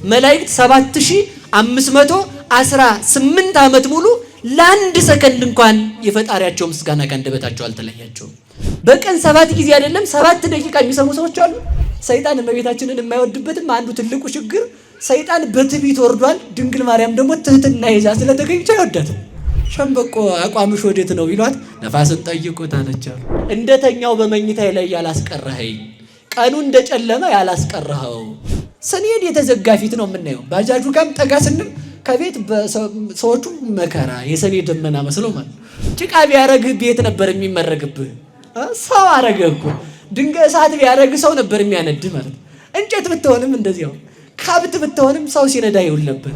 መላእክት 7518 ዓመት ሙሉ ለአንድ ሰከንድ እንኳን የፈጣሪያቸው ምስጋና ከአንደበታቸው አልተለያቸውም። በቀን 7 ጊዜ አይደለም 7 ደቂቃ የሚሰሙ ሰዎች አሉ። ሰይጣን እመቤታችንን የማይወድበትም አንዱ ትልቁ ችግር ሰይጣን በትዕቢት ወርዷል። ድንግል ማርያም ደግሞ ትህትና ይዛ ስለተገኘች አይወዳትም። ሸምበቆ አቋምሽ ወዴት ነው ቢሏት ነፋስን ጠይቁት አለቻሉ። እንደተኛው በመኝታዬ ላይ ያላስቀረኸኝ፣ ቀኑ እንደጨለመ ያላስቀረኸው። ስንሄድ የተዘጋ ፊት ነው የምናየው። ባጃጁ ጋርም ጠጋ ስንል ከቤት ሰዎቹ መከራ የሰኔ ደመና መስለው ማለት ጭቃ ቢያረግህ ቤት ነበር የሚመረግብህ። ሰው አረገ እኮ ድንጋይ እሳት ቢያረግ ሰው ነበር የሚያነድህ ማለት። እንጨት ብትሆንም እንደዚያው፣ ካብት ብትሆንም ሰው ሲነዳ ይውል ነበር።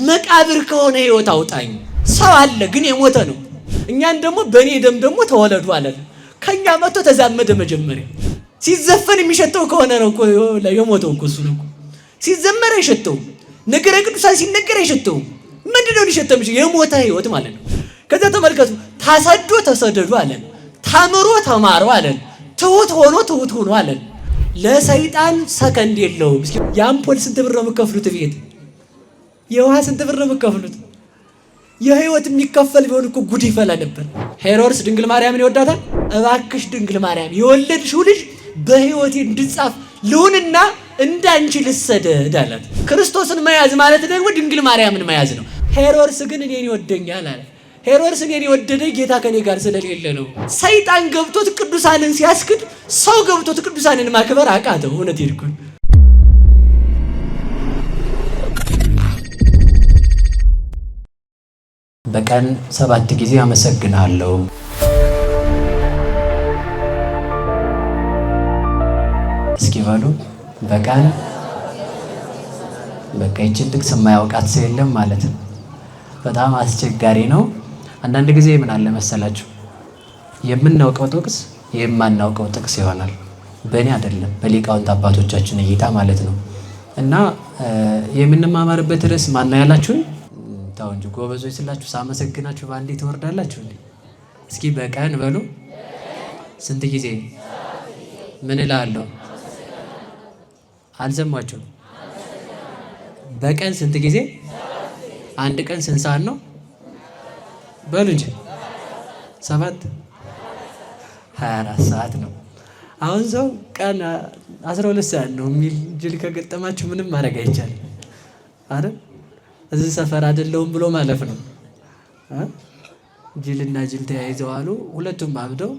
መቃብር ከሆነ ህይወት አውጣኝ። ሰው አለ ግን የሞተ ነው። እኛን ደግሞ በእኔ ደም ደግሞ ተወለዱ አለን። ከኛ መጥቶ ተዛመደ። መጀመሪያ ሲዘፈን የሚሸተው ከሆነ ነው እኮ የሞተው እኮ እሱ ነው። ሲዘመር አይሸተውም። ነገረ ቅዱሳን ሲነገር አይሸተውም። ምንድነው ሊሸተው የሚችለው? የሞተ ህይወት ማለት ነው። ከዛ ተመልከቱ፣ ታሰዶ ተሰደዱ አለን፣ ተምሮ ተማሩ አለን፣ ትሁት ሆኖ አለን። ለሰይጣን ሰከንድ የለውም። እስኪ የአምፖል ስንት ብር ነው የምከፍሉት? ቤት የውሃ ስንት ብር ነው የምከፍሉት? የህይወት የሚከፈል ቢሆን እኮ ጉድ ይፈላ ነበር። ሄሮድስ ድንግል ማርያምን ይወዳታል። እባክሽ ድንግል ማርያም የወለድሽው ልጅ በህይወቴ እንድጻፍ ልሁንና እንዳንቺ ልሰደድ አላት። ክርስቶስን መያዝ ማለት ደግሞ ድንግል ማርያምን መያዝ ነው። ሄሮድስ ግን እኔን ይወደኛል አለ። ሄሮድስ እኔን የወደደ ጌታ ከኔ ጋር ስለሌለ ነው። ሰይጣን ገብቶት ቅዱሳንን ሲያስክድ ሰው ገብቶት ቅዱሳንን ማክበር አቃተው። እውነት ይልኩን በቀን 7 ጊዜ አመሰግናለሁ። እስኪ በሉ በቀን በቃ ይችን ጥቅስ የማያውቃት ሰው የለም ማለት ነው። በጣም አስቸጋሪ ነው። አንዳንድ ጊዜ ምን አለ መሰላችሁ የምናውቀው ጥቅስ የማናውቀው ጥቅስ ይሆናል። በእኔ አይደለም በሊቃውንት አባቶቻችን እይታ ማለት ነው። እና የምንማማርበት ርዕስ ማን ነው ያላችሁ? ታው እንጂ ጎበዞች ስላችሁ ሳመሰግናችሁ ባንዴ ትወርዳላችሁ እንዴ? እስኪ በቀን በሉ ስንት ጊዜ ምን እላለሁ? አልሰማችሁ? በቀን ስንት ጊዜ? አንድ ቀን ስንት ሰዓት ነው? በሉ እንጂ 7 24 ሰዓት ነው። አሁን ሰው ቀን 12 ሰዓት ነው የሚል ጅል ከገጠማችሁ ምንም ማድረግ አይቻልም አይደል? እዚህ ሰፈር አይደለሁም ብሎ ማለፍ ነው። ጅልና ጅል ተያይዘው አሉ። ሁለቱም አብደው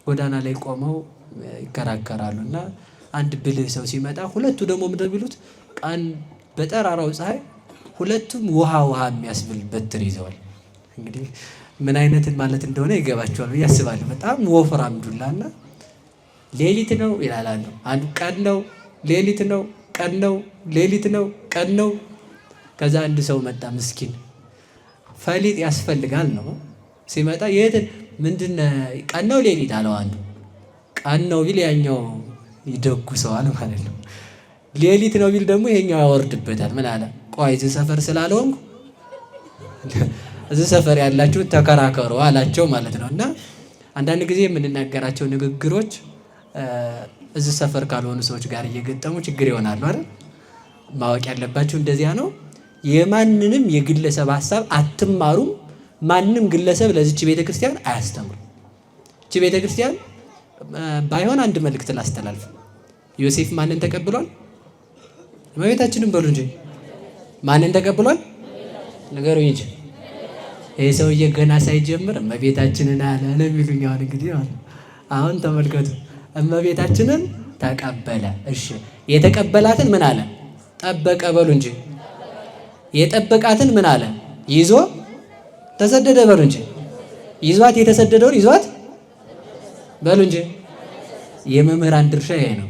ጎዳና ላይ ቆመው ይከራከራሉ። እና አንድ ብልህ ሰው ሲመጣ ሁለቱ ደግሞ ምንድን ቢሉት ቀን በጠራራው ፀሐይ ሁለቱም ውሃ የሚያስብል በትር ይዘዋል። እንግዲህ ምን አይነትን ማለት እንደሆነ ይገባቸዋል ብዬ አስባለሁ። በጣም ወፍራም ዱላና ሌሊት ነው ይላሉ። አንዱ ቀን ነው ሌሊት ነው፣ ቀን ነው ሌሊት ነው፣ ቀን ነው። ከዛ አንድ ሰው መጣ ምስኪን፣ ፈሊጥ ያስፈልጋል ነው ሲመጣ የት ምንድን ቀን ነው ሌሊት አለው። አንዱ ቀን ነው ቢል ያኛው ይደጉሰዋል ማለት ነው። ሌሊት ነው ቢል ደግሞ ይሄኛው ያወርድበታል። ምን አለ? ቆይ እዚህ ሰፈር ስላልሆንኩ እዚህ ሰፈር ያላችሁ ተከራከሩ አላቸው ማለት ነው። እና አንዳንድ ጊዜ የምንናገራቸው ንግግሮች እዚህ ሰፈር ካልሆኑ ሰዎች ጋር እየገጠሙ ችግር ይሆናሉ አይደል? ማወቅ ያለባችሁ እንደዚያ ነው። የማንንም የግለሰብ ሐሳብ አትማሩም። ማንም ግለሰብ ለዚች ቤተክርስቲያን አያስተምሩ። እቺ ቤተክርስቲያን ባይሆን አንድ መልእክት ላስተላልፍ። ዮሴፍ ማንን ተቀብሏል? እመቤታችንን በሉ እንጂ ማንን ተቀብሏል? ንገሩኝ እንጂ። ይሄ ሰውዬ ገና ሳይጀምር እመቤታችንን አለ ነው የሚሉኝ። አሁን እንግዲህ አሁን ተመልከቱ፣ እመቤታችንን ተቀበለ። እሺ የተቀበላትን ምን አለ? ጠበቀ። በሉ እንጂ የጠበቃትን ምን አለ? ይዞ ተሰደደ። በሉ እንጂ ይዟት የተሰደደውን ይዟት በሉ እንጂ። የመምህራን ድርሻ ይሄ ነው።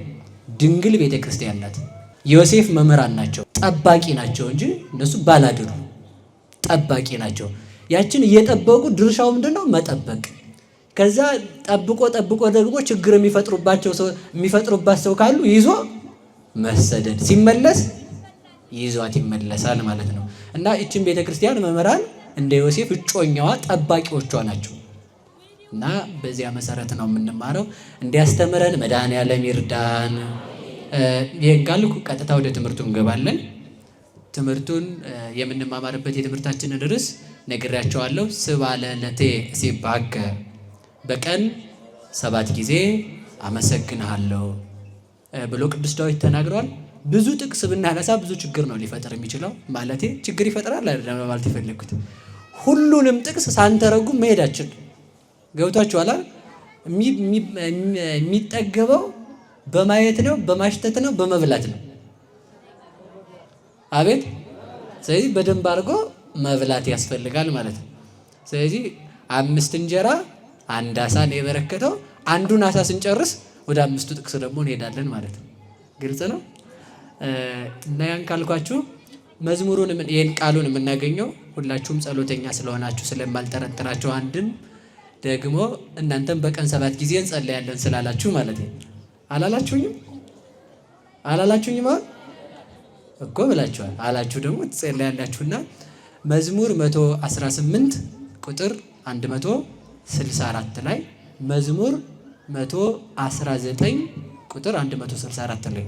ድንግል ቤተክርስቲያን ናት። ዮሴፍ መምህራን ናቸው፣ ጠባቂ ናቸው እንጂ እነሱ ባላድሩ ጠባቂ ናቸው። ያችን እየጠበቁ ድርሻው ምንድነው? መጠበቅ። ከዛ ጠብቆ ደግሞ ችግር የሚፈጥሩባት ሰው ካሉ ይዞ መሰደድ፣ ሲመለስ ይዟት ይመለሳል ማለት ነው። እና እቺን ቤተክርስቲያን መምህራን እንደ ዮሴፍ እጮኛዋ ጠባቂዎቿ ናቸው። እና በዚያ መሰረት ነው የምንማረው። እንዲያስተምረን መድኃኔዓለም ይርዳን። ይሄን ካልኩ ቀጥታ ወደ ትምህርቱ እንገባለን። ትምህርቱን የምንማማርበት የትምህርታችንን ርዕስ ነግሬያቸዋለሁ። ስባለ ለቴ ሲባከ በቀን 7 ጊዜ አመሰግንሃለሁ ብሎ ቅዱስ ዳዊት ተናግሯል። ብዙ ጥቅስ ብናነሳ ብዙ ችግር ነው ሊፈጥር የሚችለው። ማለቴ ችግር ይፈጥራል አይደለም ማለት የፈለኩት ሁሉንም ጥቅስ ሳንተረጉም መሄዳችን ገብቷችኋል። የሚጠገበው በማየት ነው፣ በማሽተት ነው፣ በመብላት ነው። አቤት! ስለዚህ በደንብ አድርጎ መብላት ያስፈልጋል ማለት ነው። ስለዚህ 5 እንጀራ 1 አሳ ነው የበረከተው። አንዱን አሳ ስንጨርስ ወደ 5ቱ ጥቅስ ደግሞ እንሄዳለን ማለት ነው። ግልጽ ነው። እና ያን ካልኳችሁ መዝሙሩን ይሄን ቃሉን የምናገኘው ሁላችሁም ጸሎተኛ ስለሆናችሁ ስለማልጠረጥራችሁ አንድም ደግሞ እናንተም በቀን 7 ጊዜ እንጸልያለን ስላላችሁ ማለት ነው። አላላችሁኝም እኮ ብላችኋል። አላችሁ ደግሞ ትጸልያላችሁና መዝሙር 118 ቁጥር 164 ላይ መዝሙር 119 ቁጥር 164 ላይ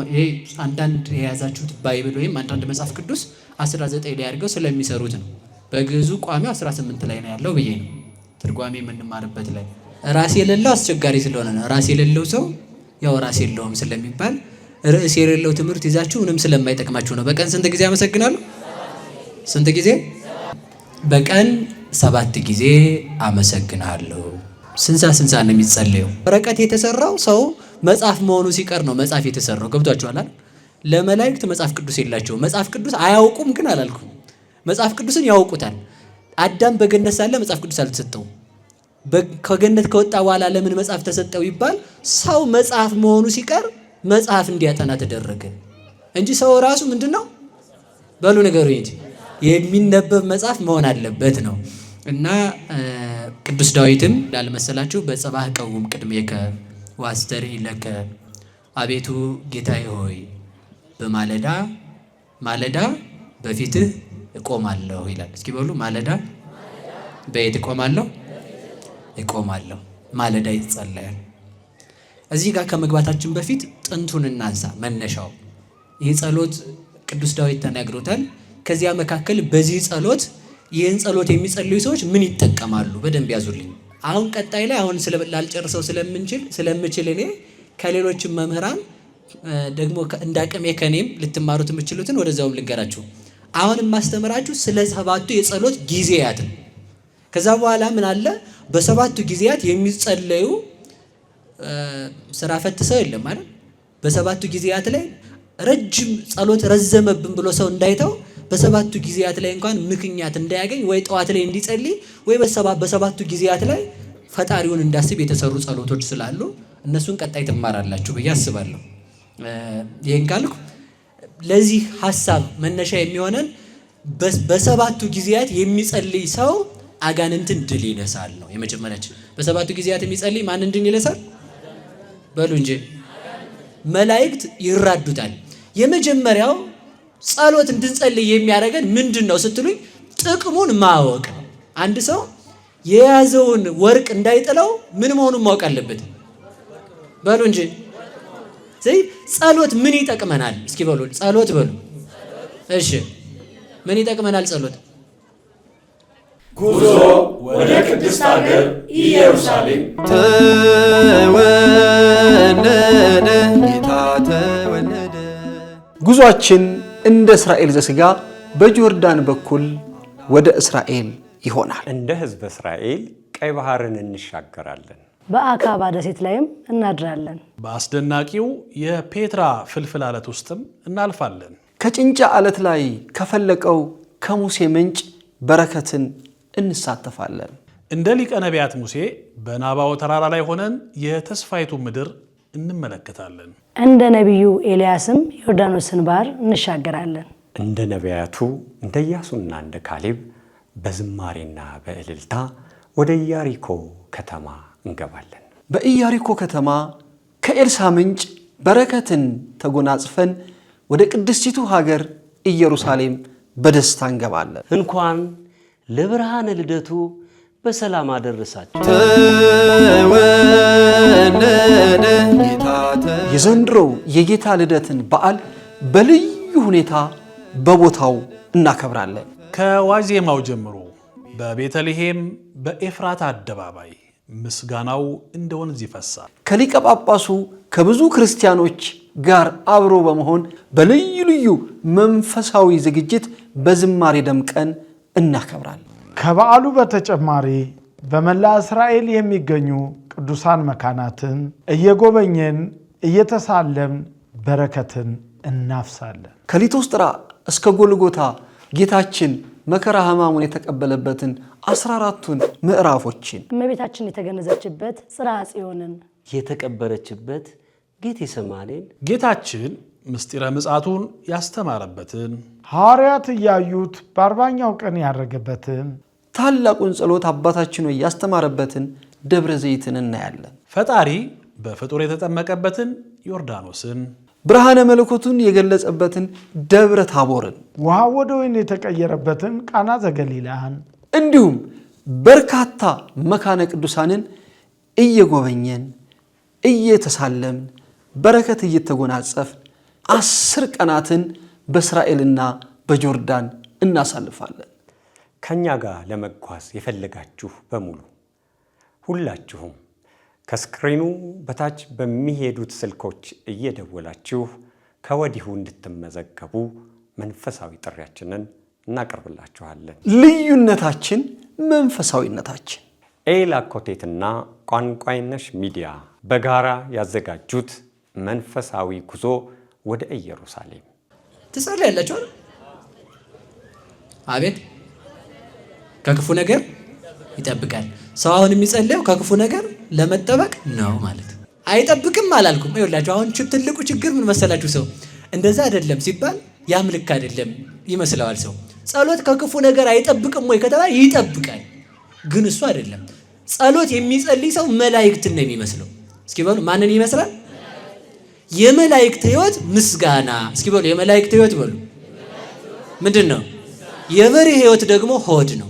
ይሄ አንዳንድ የያዛችሁት ባይብል ወይም አንዳንድ መጽሐፍ ቅዱስ 19 ላይ አድርገው ስለሚሰሩት ነው። በግዕዙ ቋሚው 18 ላይ ነው ያለው ብዬ ነው ትርጓሜ የምንማርበት ላይ። ራስ የሌለው አስቸጋሪ ስለሆነ ነው። ራስ የሌለው ሰው ያው ራስ የለውም ስለሚባል ርዕስ የሌለው ትምህርት ይዛችሁ ምንም ስለማይጠቅማችሁ ነው። በቀን ስንት ጊዜ አመሰግናለሁ? ስንት ጊዜ? በቀን 7 ጊዜ አመሰግናለሁ። ስንሳ ነው የሚጸለየው። ወረቀት የተሰራው ሰው መጽሐፍ መሆኑ ሲቀር ነው መጽሐፍ የተሰራው። ገብቷችኋል? ለመላእክት መጽሐፍ ቅዱስ የላቸውም። መጽሐፍ ቅዱስ አያውቁም ግን አላልኩም። መጽሐፍ ቅዱስን ያውቁታል። አዳም በገነት ሳለ መጽሐፍ ቅዱስ አልተሰጠውም። ከገነት ከወጣ በኋላ ለምን መጽሐፍ ተሰጠው ይባል? ሰው መጽሐፍ መሆኑ ሲቀር መጽሐፍ እንዲያጠና ተደረገ እንጂ ሰው ራሱ ምንድነው? በሉ ነገሩ እንጂ የሚነበብ መጽሐፍ መሆን አለበት ነው። እና ቅዱስ ዳዊትም ላልመሰላችሁ በጸባህ ቀውም ቅድሜከ ወአስተርኢ ለከ፣ አቤቱ ጌታዬ ሆይ በማለዳ በፊትህ እቆማለሁ ይላል። እስኪ በሉ ማለዳ በየት እቆማለሁ? ማለዳ ይጸለያል። እዚህ ጋር ከመግባታችን በፊት ጥንቱን እናንሳ። መነሻው ይህ ጸሎት ቅዱስ ዳዊት ተናግሮታል። ከዚያ መካከል በዚህ ጸሎት ይህን ጸሎት የሚጸልዩ ሰዎች ምን ይጠቀማሉ? በደንብ ያዙልኝ። አሁን ቀጣይ ላይ አሁን ላልጨርሰው ስለምችል እኔ ከሌሎችም መምህራን ደግሞ እንዳቅሜ ከኔም ልትማሩት የምችሉትን ወደዛውም ልንገራችሁ። አሁን የማስተምራችሁ ስለ 7ቱ የጸሎት ጊዜያት ነው። ከዛ በኋላ ምን አለ? በ7ቱ ጊዜያት የሚጸለዩ ስራ ፈት ሰው የለም ማለት በ7ቱ ጊዜያት ላይ ረጅም ጸሎት ረዘመብን ብሎ ሰው እንዳይተው በ7ቱ ጊዜያት ላይ እንኳን ምክንያት እንዳያገኝ ወይ ጠዋት ላይ እንዲጸልይ ወይ በ7ቱ ጊዜያት ላይ ፈጣሪውን እንዳስብ የተሰሩ ጸሎቶች ስላሉ እነሱን ቀጣይ ትማራላችሁ ብዬ አስባለሁ። ይሄን ካልኩ ለዚህ ሐሳብ መነሻ የሚሆነን በ7ቱ ጊዜያት የሚጸልይ ሰው አጋንንትን ድል ይነሳል ነው የመጀመሪያችን። በ7ቱ ጊዜያት የሚጸልይ ማንን ድል ይነሳል? በሉ እንጂ መላእክት ይራዱታል። የመጀመሪያው ጸሎት እንድንጸልይ የሚያደርገን ምንድን ነው ስትሉኝ ጥቅሙን ማወቅ ነው። አንድ ሰው የያዘውን ወርቅ እንዳይጥለው ምን መሆኑን ማወቅ አለበት። በሉ እንጂ ስለዚህ ጸሎት ምን ይጠቅመናል? እስኪ በሉ ጸሎት በሉ። እሺ ምን ይጠቅመናል ጸሎት? ጉዞ ወደ ቅድስት ሀገር ኢየሩሳሌም። ተወለደ ጌታ ተወለደ። ጉዟችን እንደ እስራኤል ዘሥጋ በጆርዳን በኩል ወደ እስራኤል ይሆናል። እንደ ሕዝብ እስራኤል ቀይ ባህርን እንሻገራለን። በአካባ ደሴት ላይም እናድራለን። በአስደናቂው የፔትራ ፍልፍል ዓለት ውስጥም እናልፋለን። ከጭንጫ ዓለት ላይ ከፈለቀው ከሙሴ ምንጭ በረከትን እንሳተፋለን። እንደ ሊቀ ነቢያት ሙሴ በናባው ተራራ ላይ ሆነን የተስፋይቱ ምድር እንመለከታለን። እንደ ነቢዩ ኤልያስም ዮርዳኖስን ባህር እንሻገራለን። እንደ ነቢያቱ እንደ ኢያሱና እንደ ካሌብ በዝማሬና በእልልታ ወደ ኢያሪኮ ከተማ እንገባለን። በኢያሪኮ ከተማ ከኤልሳ ምንጭ በረከትን ተጎናጽፈን ወደ ቅድስቲቱ ሀገር ኢየሩሳሌም በደስታ እንገባለን። እንኳን ለብርሃነ ልደቱ በሰላም አደረሳችሁ። ተወለደ ጌታ። የዘንድሮው የጌታ ልደትን በዓል በልዩ ሁኔታ በቦታው እናከብራለን። ከዋዜማው ጀምሮ በቤተልሔም በኤፍራታ አደባባይ ምስጋናው እንደ ወንዝ ይፈሳል። ከሊቀ ጳጳሱ ከብዙ ክርስቲያኖች ጋር አብሮ በመሆን በልዩ ልዩ መንፈሳዊ ዝግጅት በዝማሬ ደምቀን እናከብራለን። ከበዓሉ በተጨማሪ በመላ እስራኤል የሚገኙ ቅዱሳን መካናትን እየጎበኘን እየተሳለምን በረከትን እናፍሳለን። ከሊቶስጥራ እስከ ጎልጎታ ጌታችን መከራ ሕማሙን የተቀበለበትን 14ቱን ምዕራፎችን እመቤታችን የተገነዘችበት ጽርሐ ጽዮንን የተቀበረችበት ጌቴሰማኔን ጌታችን ምስጢረ ምጽአቱን ያስተማረበትን ሐዋርያት እያዩት በ40ኛው ቀን ያረገበትን ታላቁን ጸሎት አባታችን ሆይ ያስተማረበትን ደብረ ዘይትን እናያለን። ፈጣሪ በፍጡር የተጠመቀበትን ዮርዳኖስን፣ ብርሃነ መለኮቱን የገለጸበትን ደብረ ታቦርን፣ ውሃ ወደ ወይን የተቀየረበትን ቃና ዘገሊላን እንዲሁም በርካታ መካነ ቅዱሳንን እየጎበኘን እየተሳለምን በረከት እየተጎናጸፍን 10 ቀናትን በእስራኤልና በጆርዳን እናሳልፋለን። ከኛ ጋር ለመጓዝ የፈለጋችሁ በሙሉ ሁላችሁም ከስክሪኑ በታች በሚሄዱት ስልኮች እየደወላችሁ ከወዲሁ እንድትመዘገቡ መንፈሳዊ ጥሪያችንን እናቀርብላችኋለን። ልዩነታችን መንፈሳዊነታችን። ኤላ ኮቴትና ቋንቋይነሽ ሚዲያ በጋራ ያዘጋጁት መንፈሳዊ ጉዞ ወደ ኢየሩሳሌም። ትጸልያላችሁ? አቤት ከክፉ ነገር ይጠብቃል። ሰው አሁን የሚጸልየው ከክፉ ነገር ለመጠበቅ ነው ማለት አይጠብቅም አላልኩም። ይኸውላችሁ አሁን ትልቁ ችግር ምን መሰላችሁ? ሰው እንደዛ አይደለም ሲባል ያምልክ አይደለም ይመስለዋል። ሰው ጸሎት ከክፉ ነገር አይጠብቅም ወይ ከተባለ ይጠብቃል፣ ግን እሱ አይደለም። ጸሎት የሚጸልይ ሰው መላእክትን ነው የሚመስለው። እስኪ በሉ ማንን ይመስላል? የመላእክት ሕይወት ምስጋና። እስኪ በሉ የመላእክት ሕይወት በሉ ምንድን ነው? የበሬ ሕይወት ደግሞ ሆድ ነው።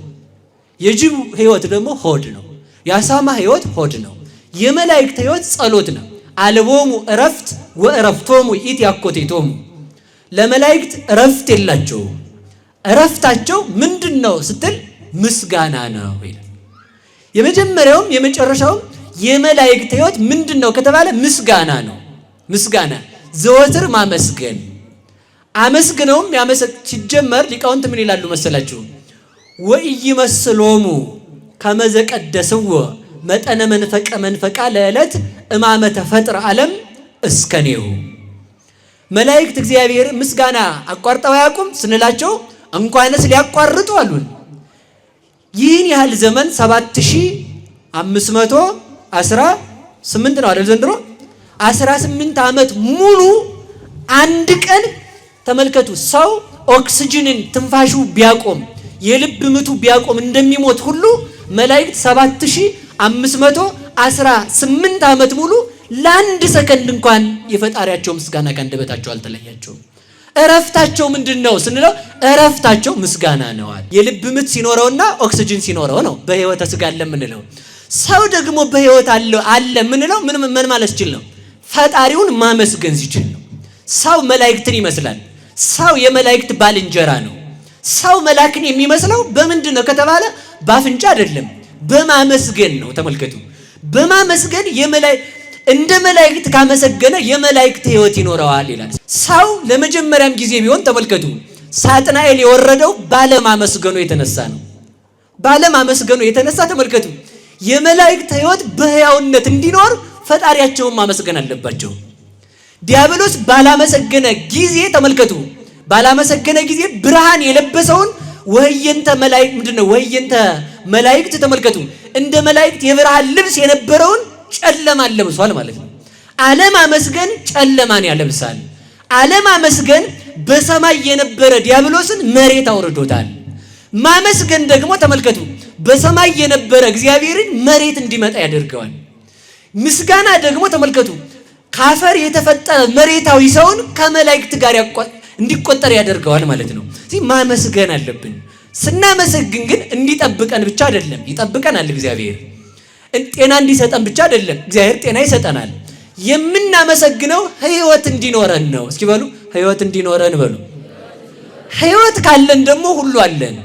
የጅብ ሕይወት ደግሞ ሆድ ነው። የአሳማ ሕይወት ሆድ ነው። የመላእክት ሕይወት ጸሎት ነው። አልቦሙ እረፍት ወእረፍቶሙ ኢትያኮቴቶሙ። ለመላእክት እረፍት የላቸውም። እረፍታቸው ምንድን ነው ስትል ምስጋና ነው ይላል። የመጀመሪያውም የመጨረሻውም የመላእክት ሕይወት ምንድን ነው ከተባለ ምስጋና ነው። ምስጋና ዘወትር ማመስገን። አመስግነውም ሲጀመር ሊቃውንት ምን ይላሉ መሰላችሁ? ወኢይመስሎሙ ከመ ዘቀደስዎ መጠነ መንፈቃ ለዕለት እማመ ተፈጥረ ዓለም እስከኔሁ። መላእክት እግዚአብሔር ምስጋና አቋርጠው አያውቁም ስንላቸው እንኳንስ ሊያቋርጡ አሉን። ይህን ያህል ዘመን 7518 ነው አይደል? ዘንድሮ 18 ዓመት ሙሉ አንድ ቀን ተመልከቱ። ሰው ኦክሲጅንን ትንፋሹ ቢያቆም የልብ ምቱ ቢያቆም እንደሚሞት ሁሉ መላእክት 7518 ዓመት ሙሉ ለአንድ ሰከንድ እንኳን የፈጣሪያቸው ምስጋና ከአንደበታቸው አልተለያቸውም። እረፍታቸው ምንድን ነው ስንለው እረፍታቸው ምስጋና ነዋል። የልብ ምት ሲኖረውና ኦክሲጅን ሲኖረው ነው በህይወተ ስጋ አለ የምንለው። ሰው ደግሞ በህይወት አለ የምንለው ምን ማለት ሲችል ነው? ፈጣሪውን ማመስገን ሲችል ነው። ሰው መላእክትን ይመስላል። ሰው የመላእክት ባልንጀራ ነው። ሰው መላእክን የሚመስለው በምንድን ነው ከተባለ በአፍንጫ አይደለም፣ በማመስገን ነው። ተመልከቱ፣ በማመስገን እንደ መላእክት ካመሰገነ የመላእክት ህይወት ይኖረዋል ይላል። ሰው ለመጀመሪያም ጊዜ ቢሆን ተመልከቱ፣ ሳጥናኤል የወረደው ባለማመስገኑ የተነሳ ነው። ባለማመስገኑ የተነሳ ተመልከቱ፣ የመላእክት ህይወት በህያውነት እንዲኖር ፈጣሪያቸውን ማመስገን አለባቸው። ዲያብሎስ ባላመሰገነ ጊዜ ተመልከቱ፣ ባላመሰገነ ጊዜ ብርሃን የለበሰውን ወህየንተ መላእክት ምንድነው? ወህየንተ መላእክት ተመልከቱ፣ እንደ መላእክት የብርሃን ልብስ የነበረውን ጨለማን ለብሷል ማለት ነው። አለማመስገን ጨለማን ያለብሳል። አለማመስገን በሰማይ የነበረ ዲያብሎስን መሬት አውርዶታል። ማመስገን ደግሞ ተመልከቱ በሰማይ የነበረ እግዚአብሔርን መሬት እንዲመጣ ያደርገዋል። ምስጋና ደግሞ ተመልከቱ ካፈር የተፈጠረ መሬታዊ ሰውን ከመላእክት ጋር እንዲቆጠር ያደርገዋል ማለት ነው። ስለዚህ ማመስገን አለብን። ስናመሰግን ግን እንዲጠብቀን ብቻ አይደለም፣ ይጠብቀናል እግዚአብሔር። ጤና እንዲሰጠን ብቻ አይደለም፣ እግዚአብሔር ጤና ይሰጠናል። የምናመሰግነው ህይወት እንዲኖረን ነው። እስኪ በሉ ህይወት እንዲኖረን በሉ። ሕይወት ካለን ደግሞ ሁሉ አለን።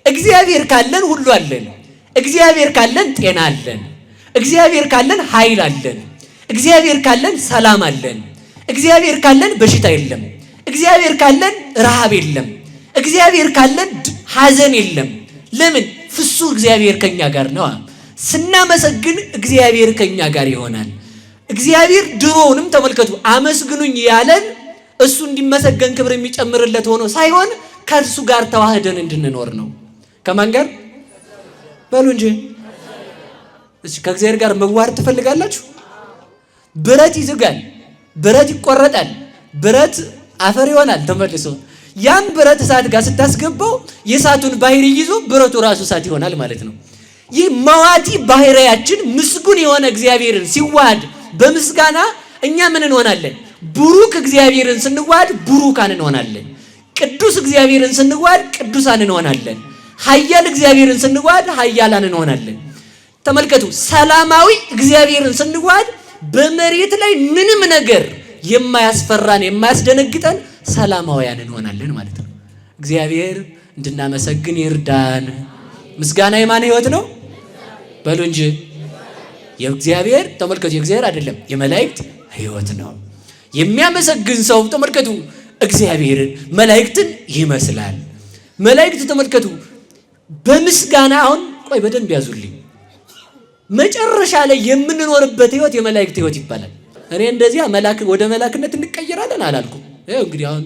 እግዚአብሔር ካለን ሁሉ አለን። እግዚአብሔር ካለን ጤና አለን። እግዚአብሔር ካለን ኃይል አለን። እግዚአብሔር ካለን ሰላም አለን። እግዚአብሔር ካለን በሽታ የለም። እግዚአብሔር ካለን ረሃብ የለም። እግዚአብሔር ካለን ሐዘን የለም። ለምን? ፍጹም እግዚአብሔር ከኛ ጋር ነው። ስናመሰግን እግዚአብሔር ከኛ ጋር ይሆናል። እግዚአብሔር ድሮውንም ተመልከቱ አመስግኑኝ ያለን እሱ እንዲመሰገን ክብር የሚጨምርለት ሆኖ ሳይሆን ከእርሱ ጋር ተዋህደን እንድንኖር ነው። ከማን ጋር በሉ እንጂ እሺ፣ ከእግዚአብሔር ጋር መዋሃድ ትፈልጋላችሁ? ብረት ይዝጋል፣ ብረት ይቆረጣል፣ ብረት አፈር ይሆናል ተመልሶ። ያን ብረት እሳት ጋር ስታስገባው የእሳቱን ባህሪ ይዞ ብረቱ ራሱ እሳት ይሆናል ማለት ነው። ይህ መዋቲ ባህሪያችን ምስጉን የሆነ እግዚአብሔርን ሲዋሃድ በምስጋና እኛ ምን እንሆናለን? ቡሩክ እግዚአብሔርን ስንዋሃድ ቡሩካን እንሆናለን። ቅዱስ እግዚአብሔርን ስንዋሃድ ቅዱሳን እንሆናለን። ኃያል እግዚአብሔርን ስንዋሃድ ኃያላን እንሆናለን። ተመልከቱ፣ ሰላማዊ እግዚአብሔርን ስንዋሃድ በመሬት ላይ ምንም ነገር የማያስፈራን የማያስደነግጠን ሰላማውያን እንሆናለን ማለት ነው። እግዚአብሔር እንድናመሰግን ይርዳን። ምስጋና የማን ሕይወት ነው? በሉ እንጂ የእግዚአብሔር ተመልከቱ፣ የእግዚአብሔር አይደለም የመላእክት ሕይወት ነው። የሚያመሰግን ሰው ተመልከቱ እግዚአብሔርን መላእክትን ይመስላል። መላእክት ተመልከቱ በምስጋና አሁን ቆይ በደንብ ያዙልኝ። መጨረሻ ላይ የምንኖርበት ሕይወት የመላእክት ሕይወት ይባላል። እኔ እንደዚያ መላክ ወደ መላክነት እንቀየራለን አላልኩም። ይኸው እንግዲህ አሁን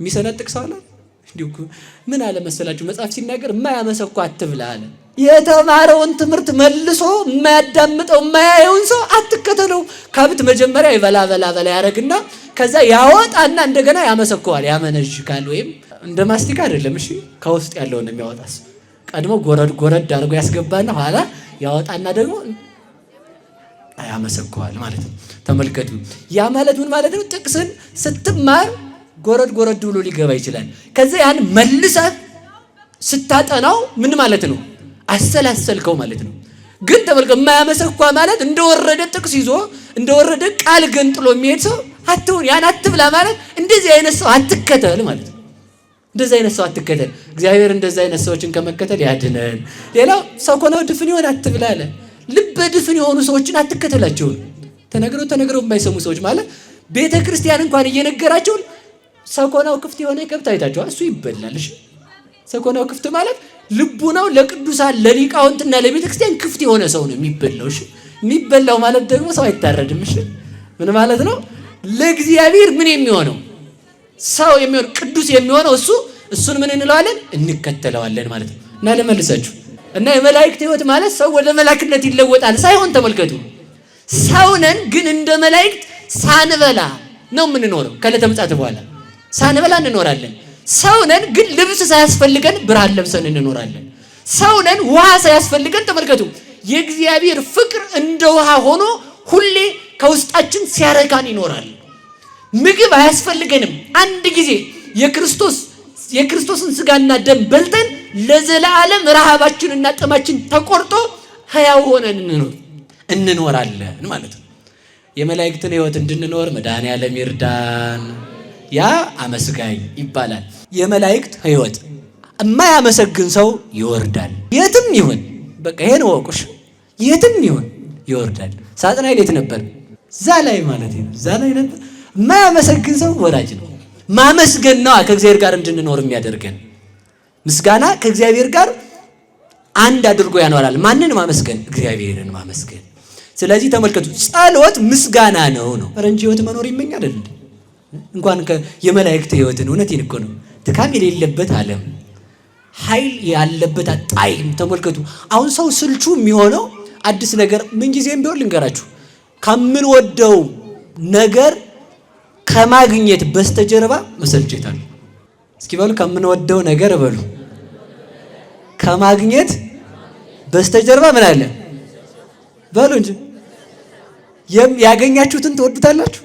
የሚሰነጥቅ ሰው አለ። እንዲሁ ምን አለ መሰላችሁ መጽሐፍ ሲናገር የማያመሰኳ አትብላ አለ። የተማረውን ትምህርት መልሶ የማያዳምጠው የማያየውን ሰው አትከተለው። ከብት መጀመሪያ ይበላ ያደርግና ከዛ ያወጣና እንደገና ያመሰከዋል፣ ያመነዥካል። ወይም እንደ ማስቲካ አይደለም እሺ፣ ከውስጥ ያለውን የሚያወጣስ ቀድሞ ጎረድ አድርጎ ያስገባና ኋላ ያወጣና ደግሞ ያመሰከዋል ማለት ነው። ተመልከቱ፣ ያ ማለት ምን ማለት ነው? ጥቅስን ስትማር ጎረድ ብሎ ሊገባ ይችላል። ከዛ ያን መልሰህ ስታጠናው ምን ማለት ነው? አሰላሰልከው ማለት ነው። ግን ተመልከቱ የማያመሰኳ ማለት እንደወረደ ጥቅስ ይዞ እንደወረደ ቃል ገንጥሎ የሚሄድ ሰው አትሁን። ያን አትብላ ማለት እንደዚህ አይነት ሰው አትከተል ማለት ነው። እንደዚህ አይነት ሰው አትከተል። እግዚአብሔር እንደዚህ አይነት ሰዎችን ከመከተል ያድነን። ሌላው ሰኮናው ድፍን ይሆን አትብላ አለ። ልበ ድፍን የሆኑ ሰዎችን አትከተላቸው። ተነግረው የማይሰሙ ሰዎች ማለት ቤተ ክርስቲያን እንኳን እየነገራቸው ሰኮናው ክፍት የሆነ ከብት አይታችኋል? እሱ ይበላል። እሺ፣ ሰኮናው ክፍት ማለት ልቡናው ለቅዱሳን ለሊቃውንትና ለቤተ ክርስቲያን ክፍት የሆነ ሰው ነው የሚበላው። እሺ፣ የሚበላው ማለት ደግሞ ሰው አይታረድም። እሺ፣ ምን ማለት ነው? ለእግዚአብሔር ምን የሚሆነው ሰው የሚሆነው ቅዱስ የሚሆነው እሱን ምን እንለዋለን? እንከተለዋለን ማለት ነው። እና ለመልሳችሁ እና የመላእክት ሕይወት ማለት ሰው ወደ መላክነት ይለወጣል ሳይሆን ተመልከቱ፣ ሰው ነን ግን እንደ መላእክት ሳንበላ ነው የምንኖረው። ከዕለተ ምጽአት በኋላ ሳንበላ እንኖራለን። ሰው ነን ግን ልብስ ሳያስፈልገን ብርሃን ለብሰን እንኖራለን። ሰው ነን ውሃ ሳያስፈልገን ተመልከቱ የእግዚአብሔር ፍቅር እንደ ውሃ ሆኖ ሁሌ ከውስጣችን ሲያረካን ይኖራል። ምግብ አያስፈልገንም። አንድ ጊዜ የክርስቶስን ስጋና ደም በልተን ለዘላለም ረሃባችንና ጥማችን ተቆርጦ ሕያው ሆነን እንኖራለን ማለት ነው። የመላእክትን ሕይወት እንድንኖር መድኃኔዓለም ይርዳን። ያ አመስጋኝ ይባላል። የመላእክት ሕይወት የማያመሰግን ሰው ይወርዳል። የትም ይሁን በቃ ይሄን ወቁሽ፣ የትም ይሁን ይወርዳል። ሳጥናኤል የት ነበር? እዛ ላይ ማለት ነው። እዛ ላይ ነበር። የማያመሰግን ሰው ወራጅ ነው። ማመስገን ነው ከእግዚአብሔር ጋር እንድንኖር የሚያደርገን። ምስጋና ከእግዚአብሔር ጋር አንድ አድርጎ ያኖራል። ማንን ማመስገን? እግዚአብሔርን ማመስገን። ስለዚህ ተመልከቱ ጸሎት ምስጋና ነው። ፈረንጅ ሕይወት መኖር ይመኛል አይደል? እንኳን የመላእክት ሕይወትን እውነቴን እኮ ነው። ድካም የሌለበት ዓለም ኃይል ያለበት ጣዕም ተመልከቱ። አሁን ሰው ስልቹ የሚሆነው አዲስ ነገር ምን ጊዜም ቢሆን ልንገራችሁ ከምንወደው ነገር ከማግኘት በስተጀርባ መሰልቸት አለ። እስኪ በሉ ከምንወደው ነገር በሉ ከማግኘት በስተጀርባ ምን አለ በሉ እንጂ ያገኛችሁትን ትወዱታላችሁ።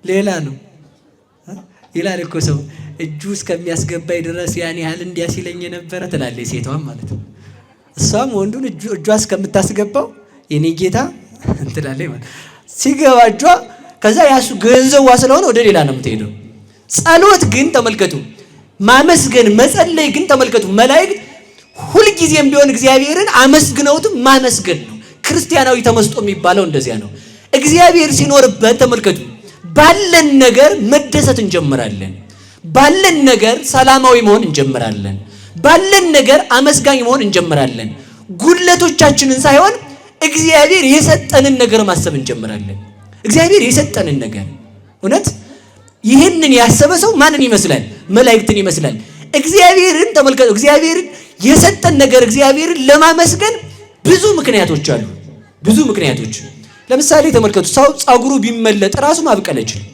ሌላ ነው ይላል እኮ ሰው እጁ እስከሚያስገባኝ ድረስ ያን ያህል እንዲያ ሲለኝ የነበረ ትላለች ሴቷም ማለት ነው። እሷም ወንዱን እጇ እስከምታስገባው የኔ ጌታ ትላለች ማለት ሲገባ እጇ ከዛ ያሱ ገንዘቧ ስለሆነ ወደ ሌላ ነው የምትሄደው። ጸሎት ግን ተመልከቱ፣ ማመስገን መጸለይ ግን ተመልከቱ፣ መላእክት ሁልጊዜም ቢሆን እግዚአብሔርን አመስግነውትም ማመስገን ነው። ክርስቲያናዊ ተመስጦ የሚባለው እንደዚያ ነው። እግዚአብሔር ሲኖርበት ተመልከቱ፣ ባለን ነገር መደሰት እንጀምራለን። ባለን ነገር ሰላማዊ መሆን እንጀምራለን። ባለን ነገር አመስጋኝ መሆን እንጀምራለን። ጉድለቶቻችንን ሳይሆን እግዚአብሔር የሰጠንን ነገር ማሰብ እንጀምራለን። እግዚአብሔር የሰጠንን ነገር እውነት ይህንን ያሰበ ሰው ማንን ይመስላል? መላእክትን ይመስላል። እግዚአብሔርን ተመልከቱ። እግዚአብሔርን የሰጠን ነገር እግዚአብሔርን ለማመስገን ብዙ ምክንያቶች አሉ። ብዙ ምክንያቶች። ለምሳሌ ተመልከቱ፣ ሰው ጸጉሩ ቢመለጥ ራሱ ማብቀል አይችልም።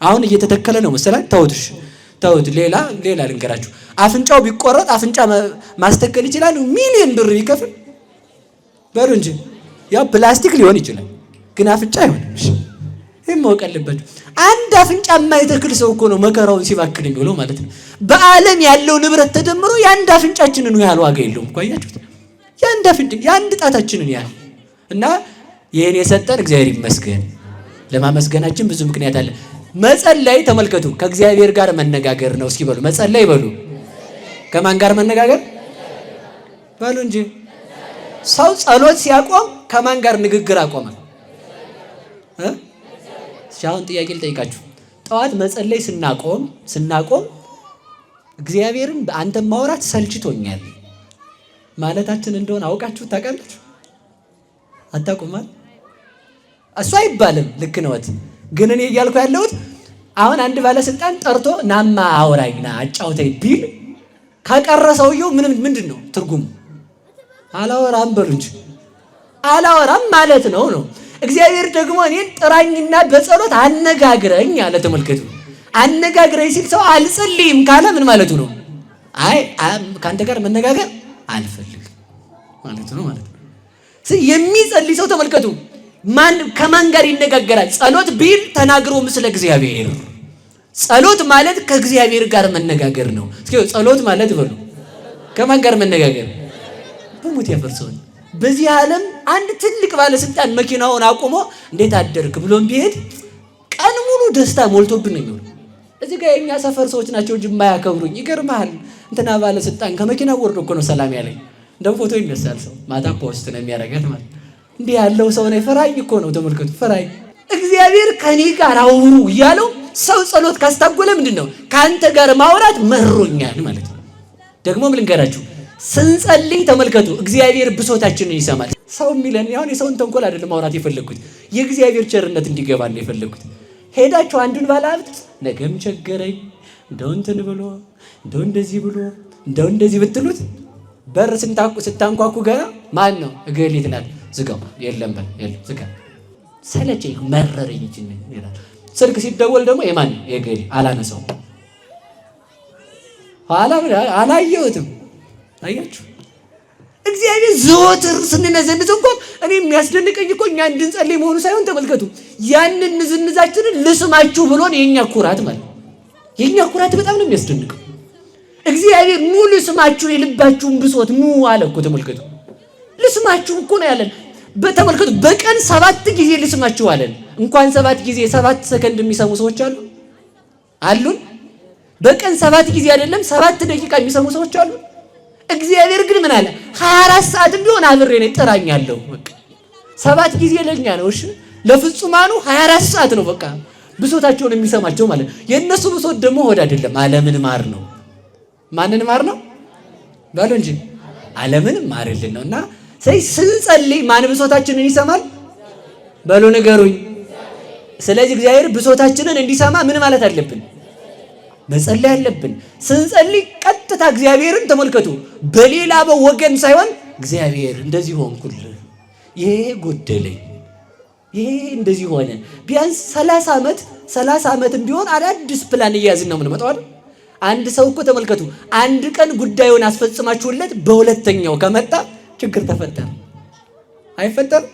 አሁን እየተተከለ ነው መሰላል። ተውት። ሌላ ልንገራችሁ። አፍንጫው ቢቆረጥ አፍንጫ ማስተከል ይችላል? ሚሊዮን ብር ይከፍል በሉ እንጂ ያው ፕላስቲክ ሊሆን ይችላል፣ ግን አፍንጫ አይሆንም። ይሄን ማወቅ አለባችሁ። አንድ አፍንጫ የማይተክል ሰው እኮ ነው መከራውን ሲባክል የሚውለው ማለት ነው። በዓለም ያለው ንብረት ተደምሮ የአንድ አፍንጫችንን ያህል ዋጋ የለውም እኮ አያችሁት? የአንድ ጣታችንን ያህል እና ይህን የሰጠን እግዚአብሔር ይመስገን። ለማመስገናችን ብዙ ምክንያት አለ። መጸለይ ተመልከቱ፣ ከእግዚአብሔር ጋር መነጋገር ነው። እስኪ በሉ መጸለይ በሉ። ከማን ጋር መነጋገር በሉ እንጂ። ሰው ጸሎት ሲያቆም ከማን ጋር ንግግር አቆመ? አሁን ጥያቄ ልጠይቃችሁ። ጠዋት መጸለይ ስናቆም እግዚአብሔርን አንተ ማውራት ሰልችቶኛል ማለታችን እንደሆነ አውቃችሁ ታውቃላችሁ? አታውቁማል? እሱ አይባልም። ልክ ነዎት። ግን እኔ እያልኩ ያለሁት አሁን አንድ ባለስልጣን ጠርቶ ናማ አውራኝ ና አጫውተኝ ቢል ካቀረ ሰውየው ምንድን ነው ትርጉሙ? አላወራም በሉ እንጂ አላወራም ማለት ነው። እግዚአብሔር ደግሞ እኔን ጥራኝና በጸሎት አነጋግረኝ አለ። ተመልከቱ፣ አነጋግረኝ ሲል ሰው አልጸልይም ካለ ምን ማለቱ ነው? አይ ከአንተ ጋር መነጋገር አልፈልግም ማለቱ ነው ማለት ነው። የሚጸልይ ሰው ተመልከቱ ከማን ጋር ይነጋገራል? ጸሎት ቢል ተናግሮ ምስለ እግዚአብሔር። ጸሎት ማለት ከእግዚአብሔር ጋር መነጋገር ነው። እስኪ ጸሎት ማለት በሉ ከማን ጋር መነጋገር? በሞት ያፈርሰውን። በዚህ ዓለም አንድ ትልቅ ባለስልጣን መኪናውን አቁሞ እንዴት አደርክ ብሎም ቢሄድ ቀን ሙሉ ደስታ ሞልቶብን ነው የሚሆነው። እዚህ ጋር የኛ ሰፈር ሰዎች ናቸው እንጂ የማያከብሩኝ። ይገርምሃል፣ እንትና ባለስልጣን ከመኪናው ወርዶ እኮ ነው ሰላም ያለኝ። እንደው ፎቶ ይነሳል ሰው ማታ ፖስት ነው የሚያደርጋት ማለት እንዲህ ያለው ሰው ነው። ፈራኝ እኮ ነው። ተመልከቱ፣ ፈራኝ። እግዚአብሔር ከኔ ጋር አውሩ እያለው ሰው ጸሎት ካስታጎለ ምንድን ነው? ከአንተ ጋር ማውራት መሮኛል ማለት ነው። ደግሞ ምን ልንገራችሁ፣ ስንጸልይ ተመልከቱ እግዚአብሔር ብሶታችንን ይሰማል። ሰው የሚለን አሁን የሰውን ተንኮል አይደለም ማውራት የፈለግኩት፣ የእግዚአብሔር ቸርነት እንዲገባል ነው የፈለግኩት። ሄዳችሁ አንዱን ባለሀብት ነገም ቸገረኝ እንደው እንትን ብሎ እንደው እንደዚህ ብሎ እንደው እንደዚህ ብትሉት በር ስታንኳኩ ገና ማን ነው እገሊት ናት ዝጋው፣ የለም በል የለም ዝጋ፣ ሰለቸኝ መረረኝ ይላል። ስልክ ሲደወል ደግሞ የማን የገሊ አላነሳው፣ ኋላ አላየሁትም። አያችሁ እግዚአብሔር ዘወትር ስንነዘንዝ እንኳን እኔ የሚያስደንቀኝ እኮ እኛ እንድንጸልይ መሆኑ ሳይሆን ተመልከቱ ያንን ንዝንዛችንን ልስማችሁ ብሎን የኛ ኩራት ማለት የኛ ኩራት በጣም ነው የሚያስደንቀው። እግዚአብሔር ኑ ልስማችሁ የልባችሁን ብሶት ኑ አለ እኮ ተመልከቱ። ልስማችሁ እኮ ነው ያለን። በተመልከቱ በቀን 7 ጊዜ ልስማችሁ አለን። እንኳን 7 ጊዜ 7 ሰከንድ የሚሰሙ ሰዎች አሉን። በቀን 7 ጊዜ አይደለም 7 ደቂቃ የሚሰሙ ሰዎች አሉ። እግዚአብሔር ግን ምን አለ? 24 ሰዓትም ቢሆን አብሬ ነኝ እጠራኛለሁ። በቃ 7 ጊዜ ለኛ ነው። እሺ ለፍጹማኑ 24 ሰዓት ነው በቃ ብሶታቸውን የሚሰማቸው ማለት ነው። የእነሱ ብሶት ደግሞ ሆድ አይደለም ዓለምን ማር ነው። ማንን ማር ነው ባሉ እንጂ ዓለምን ማርልን ነውና ስንጸልይ ማን ብሶታችንን ይሰማል? በሉ ንገሩኝ። ስለዚህ እግዚአብሔር ብሶታችንን እንዲሰማ ምን ማለት አለብን? መጸለይ አለብን። ስንጸልይ ቀጥታ እግዚአብሔርን ተመልከቱ፣ በሌላ በወገን ሳይሆን እግዚአብሔር እንደዚህ ሆንኩልህ፣ ይሄ ጎደለኝ፣ ይሄ እንደዚህ ሆነ። ቢያንስ 30 ዓመትም ቢሆን አዳዲስ ፕላን እያዝን ነው የምንመጣው አይደል? አንድ ሰው እኮ ተመልከቱ አንድ ቀን ጉዳዩን አስፈጽማችሁለት በሁለተኛው ከመጣ ችግር ተፈጠረ አይፈጠርም?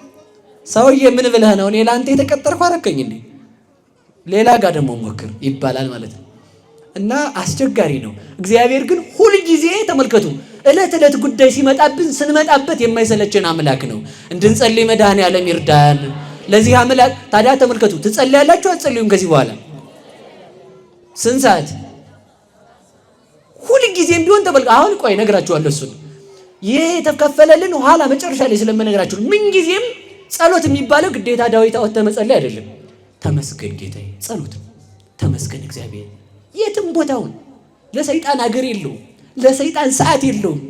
ሰውዬ ምን ብለህ ነው እኔ ለአንተ የተቀጠርኩ አረከኝ እንዴ ሌላ ጋር ደግሞ ሞክር ይባላል ማለት ነው። እና አስቸጋሪ ነው። እግዚአብሔር ግን ሁል ጊዜ ተመልከቱ ዕለት ዕለት ጉዳይ ሲመጣብን ስንመጣበት የማይሰለችን አምላክ ነው። እንድንጸልይ መድኃኔዓለም ይርዳን። ለዚህ አምላክ ታዲያ ተመልከቱ ትጸልያላችሁ አትጸልዩም? ከዚህ በኋላ ስንት ሰዓት? ሁልጊዜም ቢሆን ተመልከቱ። አሁን ቆይ እነግራችኋለሁ እሱን። ይሄ የተከፈለልን ኋላ መጨረሻ ላይ ስለምነግራችሁ ምንጊዜም ጸሎት የሚባለው ግዴታ ዳዊት አወጥተህ መጸለይ አይደለም። ተመስገን ጌታዬ ጸሎት ነው። ተመስገን እግዚአብሔር የትም ቦታውን ለሰይጣን አገር የለውም፣ ለሰይጣን ሰዓት የለውም።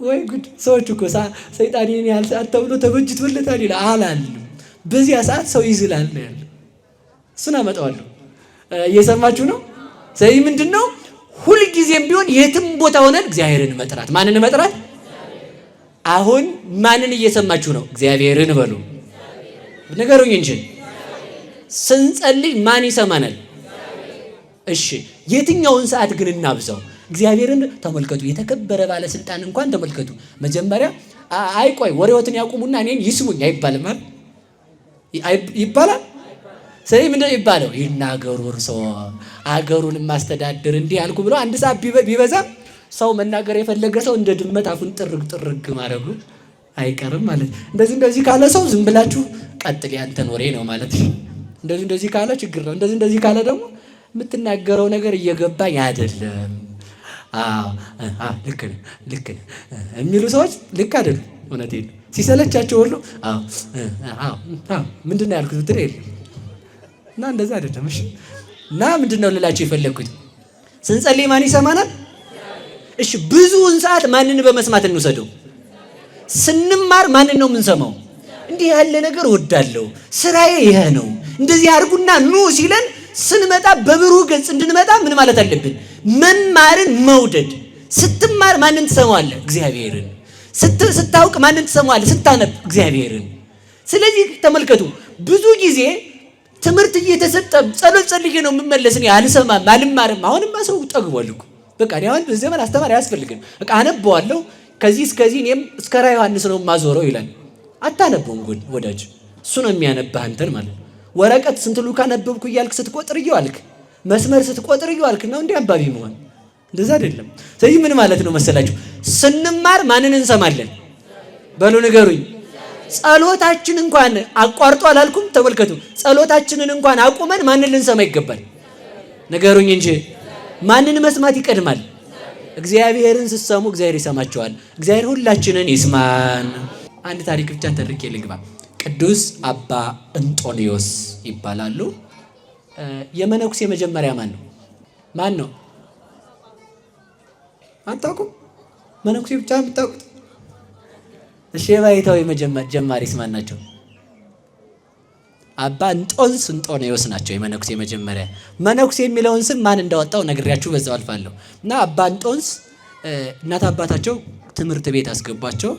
ወይ ጉድ! ሰዎች እኮ ሰይጣን ይሄን ያህል ሰዓት ተብሎ ተበጅቶለታል ይላል አላለም። በዚያ ሰዓት ሰው ይዝላል ነው ያለው። እሱን አመጣዋለሁ። እየሰማችሁ ነው? ስለዚህ ምንድን ነው ሁልጊዜም ቢሆን የትም ቦታ ሆነን እግዚአብሔርን መጥራት። ማንን መጥራት? አሁን ማንን እየሰማችሁ ነው? እግዚአብሔርን በሉ። ንገሩኝ እንጂ ስንጸልይ ማን ይሰማናል? እሺ የትኛውን ሰዓት ግን እናብዛው? እግዚአብሔርን ተመልከቱ። የተከበረ ባለስልጣን እንኳን ተመልከቱ። መጀመሪያ አይቆይ ወሬዎትን ያቁሙና እኔን ይስሙኝ አይባልም አይደል? ይባላል። ስለዚህ ምንድን ነው የሚባለው? ይናገሩ እርስዎ አገሩን ማስተዳደር እንዲህ ያልኩ ብሎ አንድ ሰዓት ቢበዛ ሰው መናገር የፈለገ ሰው እንደ ድመት አፉን ጥርግ ማድረጉ አይቀርም ማለት። እንደዚህ ካለ ሰው ዝም ብላችሁ ቀጥል ያንተን ወሬ ነው ማለት። እንደዚህ ካለ ችግር ነው። እንደዚህ ካለ ደግሞ የምትናገረው ነገር እየገባኝ አይደለም። ልክ ነህ የሚሉ ሰዎች ልክ አይደሉም። እውነቴን ነው። ሲሰለቻቸው ሁሉ ምንድን ነው ያልኩት ብትል የለም እና እንደዛ አይደለም። እሺ እና ምንድን ነው ልላችሁ የፈለግኩት ስንጸልይ ማን ይሰማናል? እሺ ብዙውን ሰዓት ማንን በመስማት እንውሰደው? ስንማር ማንን ነው የምንሰማው? እንዲህ ያለ ነገር እወዳለሁ፣ ስራዬ ይሄ ነው፣ እንደዚህ አድርጉና ኑ ሲለን ስንመጣ በብሩህ ገጽ እንድንመጣ ምን ማለት አለብን? መማርን መውደድ። ስትማር ማንን ትሰማዋለህ? እግዚአብሔርን። ስታውቅ ማንን ትሰማዋለህ? ስታነብ እግዚአብሔርን። ስለዚህ ተመልከቱ ብዙ ጊዜ ትምህርት እየተሰጠ ጸሎት ጸልዬ ነው የምመለስ፣ እኔ አልሰማም አልማርም። አሁንማ ሰው ጠግቧል እኮ በቃ እኔ አሁን በዚህ ዘመን አስተማሪ አያስፈልግም፣ በቃ አነበዋለሁ ከዚህ እስከዚህ እኔም እስከ ራዕየ ዮሐንስ ነው የማዞረው ይላል። አታነበውም ወዳጅ፣ እሱ ነው የሚያነባህ አንተን ማለት። ወረቀት ስንት ሉካ ነበብኩ እያልክ ስትቆጥር እየዋልክ መስመር ስትቆጥር እየዋልክ ነው እንዲህ አንባቢ መሆን። እንደዛ አይደለም። ስለዚህ ምን ማለት ነው መሰላችሁ? ስንማር ማንን እንሰማለን? በሉ ንገሩኝ። ጸሎታችን እንኳን አቋርጦ አላልኩም። ተመልከቱ፣ ጸሎታችንን እንኳን አቁመን ማንን ልንሰማ ይገባል? ንገሩኝ እንጂ ማንን መስማት ይቀድማል? እግዚአብሔርን ስትሰሙ እግዚአብሔር ይሰማቸዋል። እግዚአብሔር ሁላችንን ይስማን። አንድ ታሪክ ብቻ ተርኬ ልግባ። ቅዱስ አባ እንጦንዮስ ይባላሉ። የመነኩሴ መጀመሪያ ማን ነው? አታውቁም? መነኩሴ ብቻ የምታውቁት? እሺ የባይታዊ ጀማሪስ ማን ናቸው? አባ እንጦንዮስ ናቸው የመነኩሴ መጀመሪያ። መነኩሴ የሚለውን ስም ማን እንዳወጣው ነግሬያችሁ በዛው አልፋለሁ። እና አባ እንጦንስ እናት አባታቸው ትምህርት ቤት አስገቧቸው።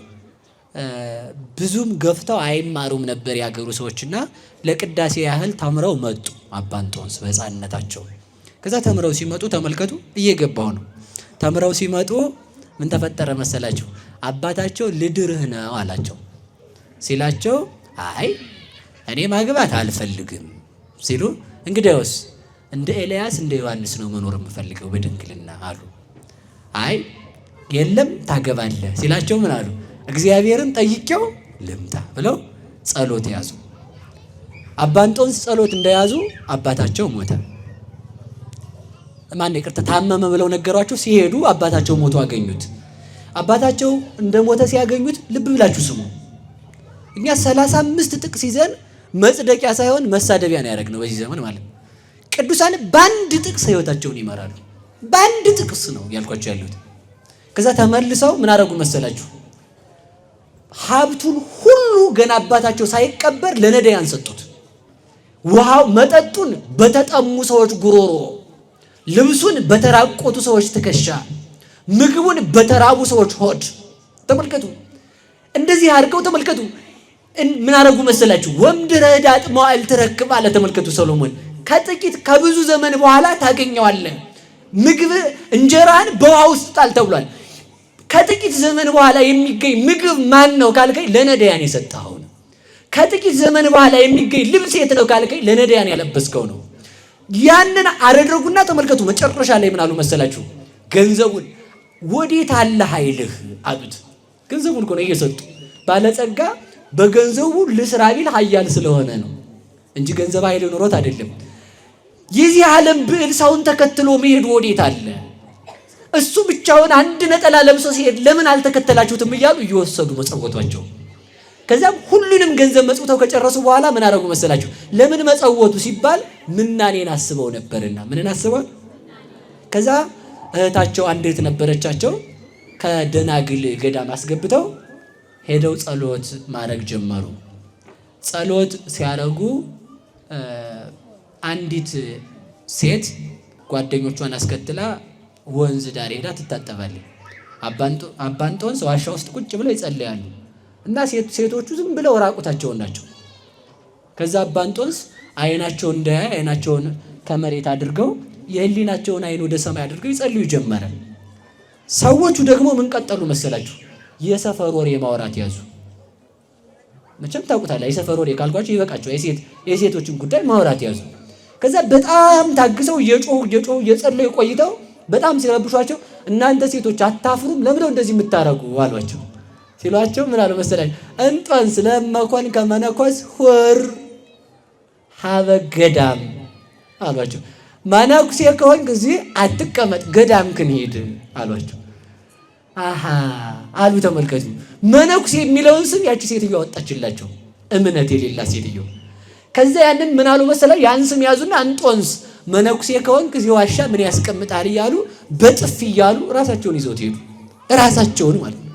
ብዙም ገፍተው አይማሩም ነበር ያገሩ ሰዎችና ለቅዳሴ ያህል ተምረው መጡ። አባ እንጦንስ በሕፃንነታቸው ከዛ ተምረው ሲመጡ ተመልከቱ፣ እየገባው ነው። ተምረው ሲመጡ ምን ተፈጠረ መሰላችሁ? አባታቸው ልድርህ ነው አላቸው። ሲላቸው አይ እኔ ማግባት አልፈልግም ሲሉ፣ እንግዲያውስ እንደ ኤልያስ እንደ ዮሐንስ ነው መኖር የምፈልገው በድንግልና አሉ። አይ የለም ታገባለህ ሲላቸው ምን አሉ? እግዚአብሔርን ጠይቄው ልምጣ ብለው ጸሎት ያዙ። አባ እንጦንስ ጸሎት እንደያዙ አባታቸው ሞተ። ይቅርታ ታመመ ብለው ነገሯቸው። ሲሄዱ አባታቸው ሞቶ አገኙት። አባታቸው እንደ ሞተ ሲያገኙት ልብ ብላችሁ ስሙ። እኛ 35 ጥቅስ ይዘን መጽደቂያ ሳይሆን መሳደቢያ ነው ያደረግነው በዚህ ዘመን ማለት ነው። ቅዱሳን በአንድ ጥቅስ ህይወታቸውን ይመራሉ። በአንድ ጥቅስ ነው ያልኳቸው ያሉት። ከዛ ተመልሰው ምን አደረጉ መሰላችሁ? ሀብቱን ሁሉ ገና አባታቸው ሳይቀበር ለነዳያን ሰጡት። ውሃው መጠጡን በተጠሙ ሰዎች ጉሮሮ፣ ልብሱን በተራቆቱ ሰዎች ትከሻ፣ ምግቡን በተራቡ ሰዎች ሆድ። ተመልከቱ፣ እንደዚህ አድርገው ተመልከቱ። ምን አደረጉ መሰላችሁ? ወምድረ ዳጥ መዋዕል ትረክብ አለ። ተመልከቱ ሰሎሞን፣ ከጥቂት ከብዙ ዘመን በኋላ ታገኘዋለህ። ምግብ እንጀራን በውሃ ውስጥ ጣል ተብሏል። ከጥቂት ዘመን በኋላ የሚገኝ ምግብ ማን ነው ካልከኝ ለነዳያን የሰጠኸው ነው። ከጥቂት ዘመን በኋላ የሚገኝ ልብስ የት ነው ካልከኝ ለነዳያን ያለበስከው ነው። ያንን አደረጉና ተመልከቱ መጨረሻ ላይ ምን አሉ መሰላችሁ? ገንዘቡን ወዴት አለ ኃይልህ አሉት። ገንዘቡን እኮ ነው እየሰጡ። ባለጸጋ በገንዘቡ ልስራ ቢል ኃያል ስለሆነ ነው እንጂ ገንዘብ ኃይል ኖሮት አይደለም። የዚህ ዓለም ብዕል ሰውን ተከትሎ መሄዱ ወዴት አለ? እሱ ብቻውን አንድ ነጠላ ለብሶ ሲሄድ ለምን አልተከተላችሁትም እያሉ እየወሰዱ መጸወቷቸው። ከዛም ሁሉንም ገንዘብ መጽውተው ከጨረሱ በኋላ ምን አደረጉ መሰላችሁ? ለምን መጸወቱ ሲባል ምናኔን አስበው ነበርና። ምንን አስበው? ከዛ እህታቸው አንድ እህት ነበረቻቸው፣ ከደናግል ገዳም አስገብተው ሄደው ጸሎት ማድረግ ጀመሩ። ጸሎት ሲያደርጉ አንዲት ሴት ጓደኞቿን አስከትላ ወንዝ ዳር ሄዳ ትታጠባለች። አባ እንጦንስ ዋሻ ውስጥ ቁጭ ብለው ይጸልያሉ እና ሴቶቹ ዝም ብለው ራቁታቸውን ናቸው። ከዛ አባ እንጦንስ አይናቸውን እንዳያይ አይናቸውን ከመሬት አድርገው የህሊናቸውን አይን ወደ ሰማይ አድርገው ይጸልዩ ጀመረ። ሰዎቹ ደግሞ ምን ቀጠሉ መሰላችሁ? የሰፈር ወሬ ማውራት ያዙ። መቼም ታውቁታላችሁ፣ የሰፈር ወሬ ካልኳችሁ ይበቃቸው። የሴቶችን ጉዳይ ማውራት ያዙ። ከዛ በጣም ታግሰው እየጮሁ እየጸለዩ ቆይተው በጣም ሲረብሿቸው እናንተ ሴቶች አታፍሩም? ለምንድነው እንደዚህ የምታረጉ አሏቸው። ሲሏቸው ምን አሉ መሰላችሁ? እንጦንስ ለመኮን ከመነኮስ ሁር ሀበ ገዳም አሏቸው። መነኩሴ ከሆንክ እዚህ አትቀመጥ፣ ገዳም ክንሄድ አሏቸው። አሃ አሉ። ተመልከቱ፣ መነኩሴ የሚለውን ስም ያቺ ሴትዮ አወጣችላቸው፣ እምነት የሌላ ሴትዮ። ከዛ ያንን ምን አሉ መሰላችሁ? ያን ስም ያዙና እንጦንስ መነኩሴ ከሆንክ እዚህ ዋሻ ምን ያስቀምጣል እያሉ በጥፊ እያሉ ራሳቸውን ይዘውት ሄዱ። ራሳቸውን ማለት ነው።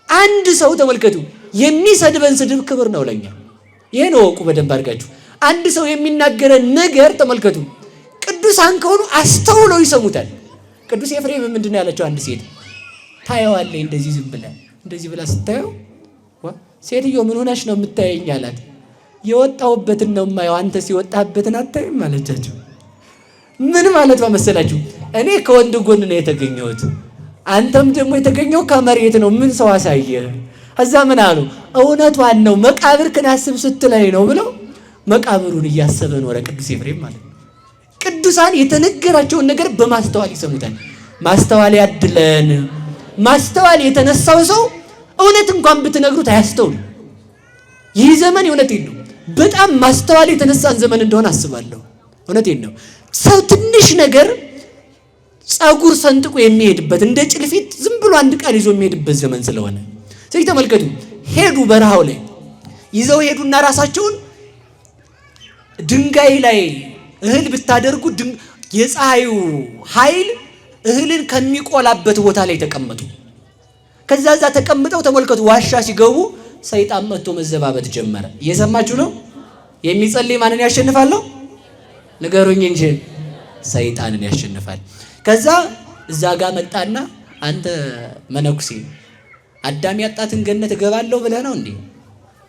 አንድ ሰው ተመልከቱ፣ የሚሰድበን ስድብ ክብር ነው ለኛ። ይሄን ወቁ በደንብ አድርጋችሁ። አንድ ሰው የሚናገረን ነገር ተመልከቱ፣ ቅዱሳን ከሆኑ አስተውለው ይሰሙታል። ቅዱስ ኤፍሬም ምንድን ነው ያለችው? አንድ ሴት ታየዋለች እንደዚህ ዝም ብላ እንደዚህ ብላ ስታየው ሴትዮ ምን ሆነሽ ነው የምታየኝ አላት። የወጣሁበትን ነው የማየው፣ አንተስ የወጣህበትን አታይም አለቻቸው። ምን ማለት መሰላችሁ? እኔ ከወንድ ጎን ነው የተገኘሁት፣ አንተም ደግሞ የተገኘው ከመሬት ነው። ምን ሰው አሳየ? ከዛ ምን አሉ? እውነቷን ነው መቃብር ክናስብ ስትለይ ነው ብለው መቃብሩን እያሰበ ኖረ ቅዱስ ኤፍሬም ማለት ነው። ቅዱሳን የተነገራቸውን ነገር በማስተዋል ይሰሙታል። ማስተዋል ያድለን። ማስተዋል የተነሳው ሰው እውነት እንኳን ብትነግሩት አያስተውልም። ይህ ዘመን እውነቴን ነው በጣም ማስተዋል የተነሳን ዘመን እንደሆነ አስባለሁ። እውነቴን ነው። ሰው ትንሽ ነገር ጸጉር ሰንጥቆ የሚሄድበት እንደ ጭልፊት ዝም ብሎ አንድ ቃል ይዞ የሚሄድበት ዘመን ስለሆነ ስለዚህ ተመልከቱ፣ ሄዱ በረሃው ላይ ይዘው ሄዱና ራሳቸውን ድንጋይ ላይ እህል ብታደርጉ የፀሐዩ ኃይል እህልን ከሚቆላበት ቦታ ላይ ተቀመጡ። ከዛ ተቀምጠው ተመልከቱ፣ ዋሻ ሲገቡ ሰይጣን መጥቶ መዘባበት ጀመረ። እየሰማችሁ ነው? የሚጸልይ ማንን ያሸንፋል ነው? ንገሩኝ እንጂ ሰይጣንን ያሸንፋል። ከዛ እዛ ጋር መጣና አንተ መነኩሴ አዳም ያጣትን ገነት እገባለሁ ብለህ ነው እንዴ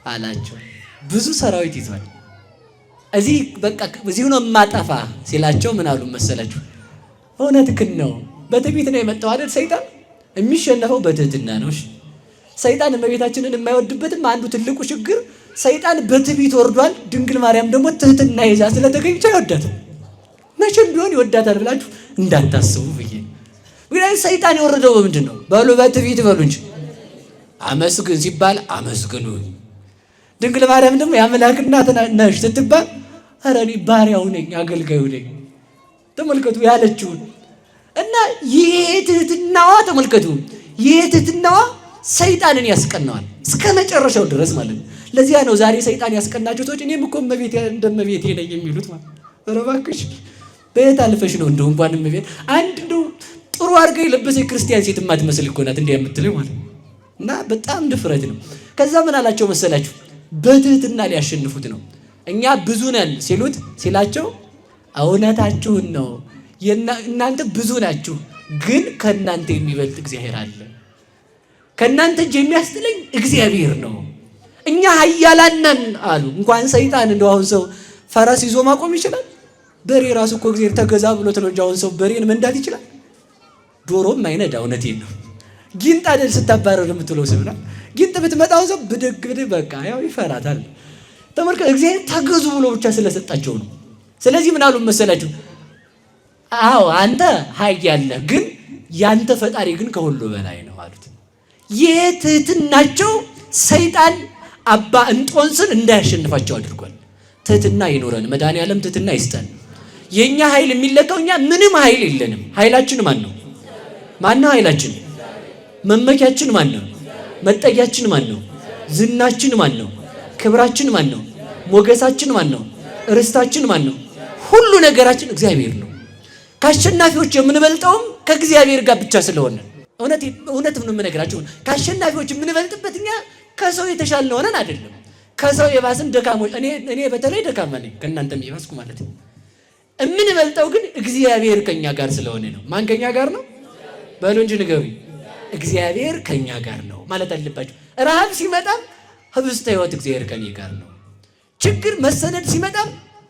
አላቸው። ብዙ ሰራዊት ይዟል። እዚህ በቃ እዚሁ ነው የማጠፋ ሲላቸው ምን አሉ መሰላችሁ? እውነትህን ነው። በትዕቢት ነው የመጣው አይደል? ሰይጣን የሚሸነፈው በትህትና ነው። ሰይጣን እመቤታችንን የማይወድበትም አንዱ ትልቁ ችግር ሰይጣን በትዕቢት ወርዷል። ድንግል ማርያም ደግሞ ትህትና ይዛ ስለተገኘች አይወዳትም። መቼም ቢሆን ይወዳታል ብላችሁ እንዳታስቡ ብዬ። ምክንያቱም ሰይጣን የወረደው በምንድን ነው? በሉ በትዕቢት በሉ እንጂ አመስግን ሲባል አመስግኑኝ። ድንግል ማርያም ደግሞ የአምላክ እናት ነሽ ስትባል ኧረ እኔ ባሪያው ነኝ አገልጋዩ ነኝ። ተመልከቱ ያለችውን እና ይሄ ትህትናዋ ተመልከቱ፣ ይሄ ትህትናዋ ሰይጣንን ያስቀናዋል እስከ መጨረሻው ድረስ ማለት ነው። ለዚያ ነው ዛሬ ሰይጣን ያስቀናቸው ሰዎች እኔም እኮ እመቤቴ እንደመቤቴ ነኝ የሚሉት ማለት ነው። ኧረ እባክሽ በየት አልፈሽ ነው እንደው እንኳን እመቤት አንድ እንደው ጥሩ አድርጋ የለበሰ ክርስቲያን ሴት የማትመስል እኮ ናት እንዲህ የምትለው ማለት ነው። እና በጣም ድፍረት ነው። ከዛ ምን አላቸው መሰላችሁ? በትህትና ሊያሸንፉት ነው። እኛ ብዙ ነን ሲላቸው እውነታችሁን ነው፣ እናንተ ብዙ ናችሁ፣ ግን ከእናንተ የሚበልጥ እግዚአብሔር አለ። ከእናንተ እጅ የሚያስጥለኝ እግዚአብሔር ነው። እኛ ኃያላን ነን አሉ። እንኳን ሰይጣን እንደው አሁን ሰው ፈረስ ይዞ ማቆም ይችላል? በሬ ራሱ እኮ እግዚአብሔር ተገዛ ብሎት ነው እንጂ አሁን ሰው በሬን መንዳት ይችላል? ዶሮም አይነዳ። እውነቴን ነው። ጊንጥ አይደል ስታባረር የምትለው ስብና ጊንጥ ብትመጣው ሰው ብድግ በቃ ያው ይፈራታል። ተመልከቱ፣ እግዚአብሔር ተገዙ ብሎ ብቻ ስለሰጣቸው ነው። ስለዚህ ምን አሉ መሰላችሁ? አዎ አንተ ኃያል ነህ፣ ግን ያንተ ፈጣሪ ግን ከሁሉ በላይ ነው አሉት። የትህትናቸው ሰይጣን አባ እንጦንስን እንዳያሸንፋቸው አድርጓል። ትህትና ይኖረን፣ መድኃኔዓለም ትህትና ይስጠን። የኛ ኃይል የሚለካው እኛ ምንም ኃይል የለንም። ኃይላችን ማን ነው? ማን ነው ኃይላችን? መመኪያችን ማን ነው? መጠጊያችን ማን ነው? ዝናችን ማን ነው? ክብራችን ማን ነው? ሞገሳችን ማን ነው? ርስታችን ማን ነው? ሁሉ ነገራችን እግዚአብሔር ነው። ከአሸናፊዎች የምንበልጠውም ከእግዚአብሔር ጋር ብቻ ስለሆነ እውነት ነው የምነግራችሁ። ከአሸናፊዎች የምንበልጥበት እኛ ከሰው የተሻልን ሆነን አይደለም። ከሰው የባስን ደካሞች እኔ በተለይ ደካማ ነኝ፣ ከእናንተም የባስኩ ማለት ነው። የምንበልጠው ግን እግዚአብሔር ከኛ ጋር ስለሆነ ነው። ማን ከኛ ጋር ነው? በሉ እንጂ ንገሩኝ። እግዚአብሔር ከኛ ጋር ነው ማለት አለባችሁ። ረሃብ ሲመጣም ህብስተ ሕይወት እግዚአብሔር ከኔ ጋር ነው። ችግር መሰደድ ሲመጣም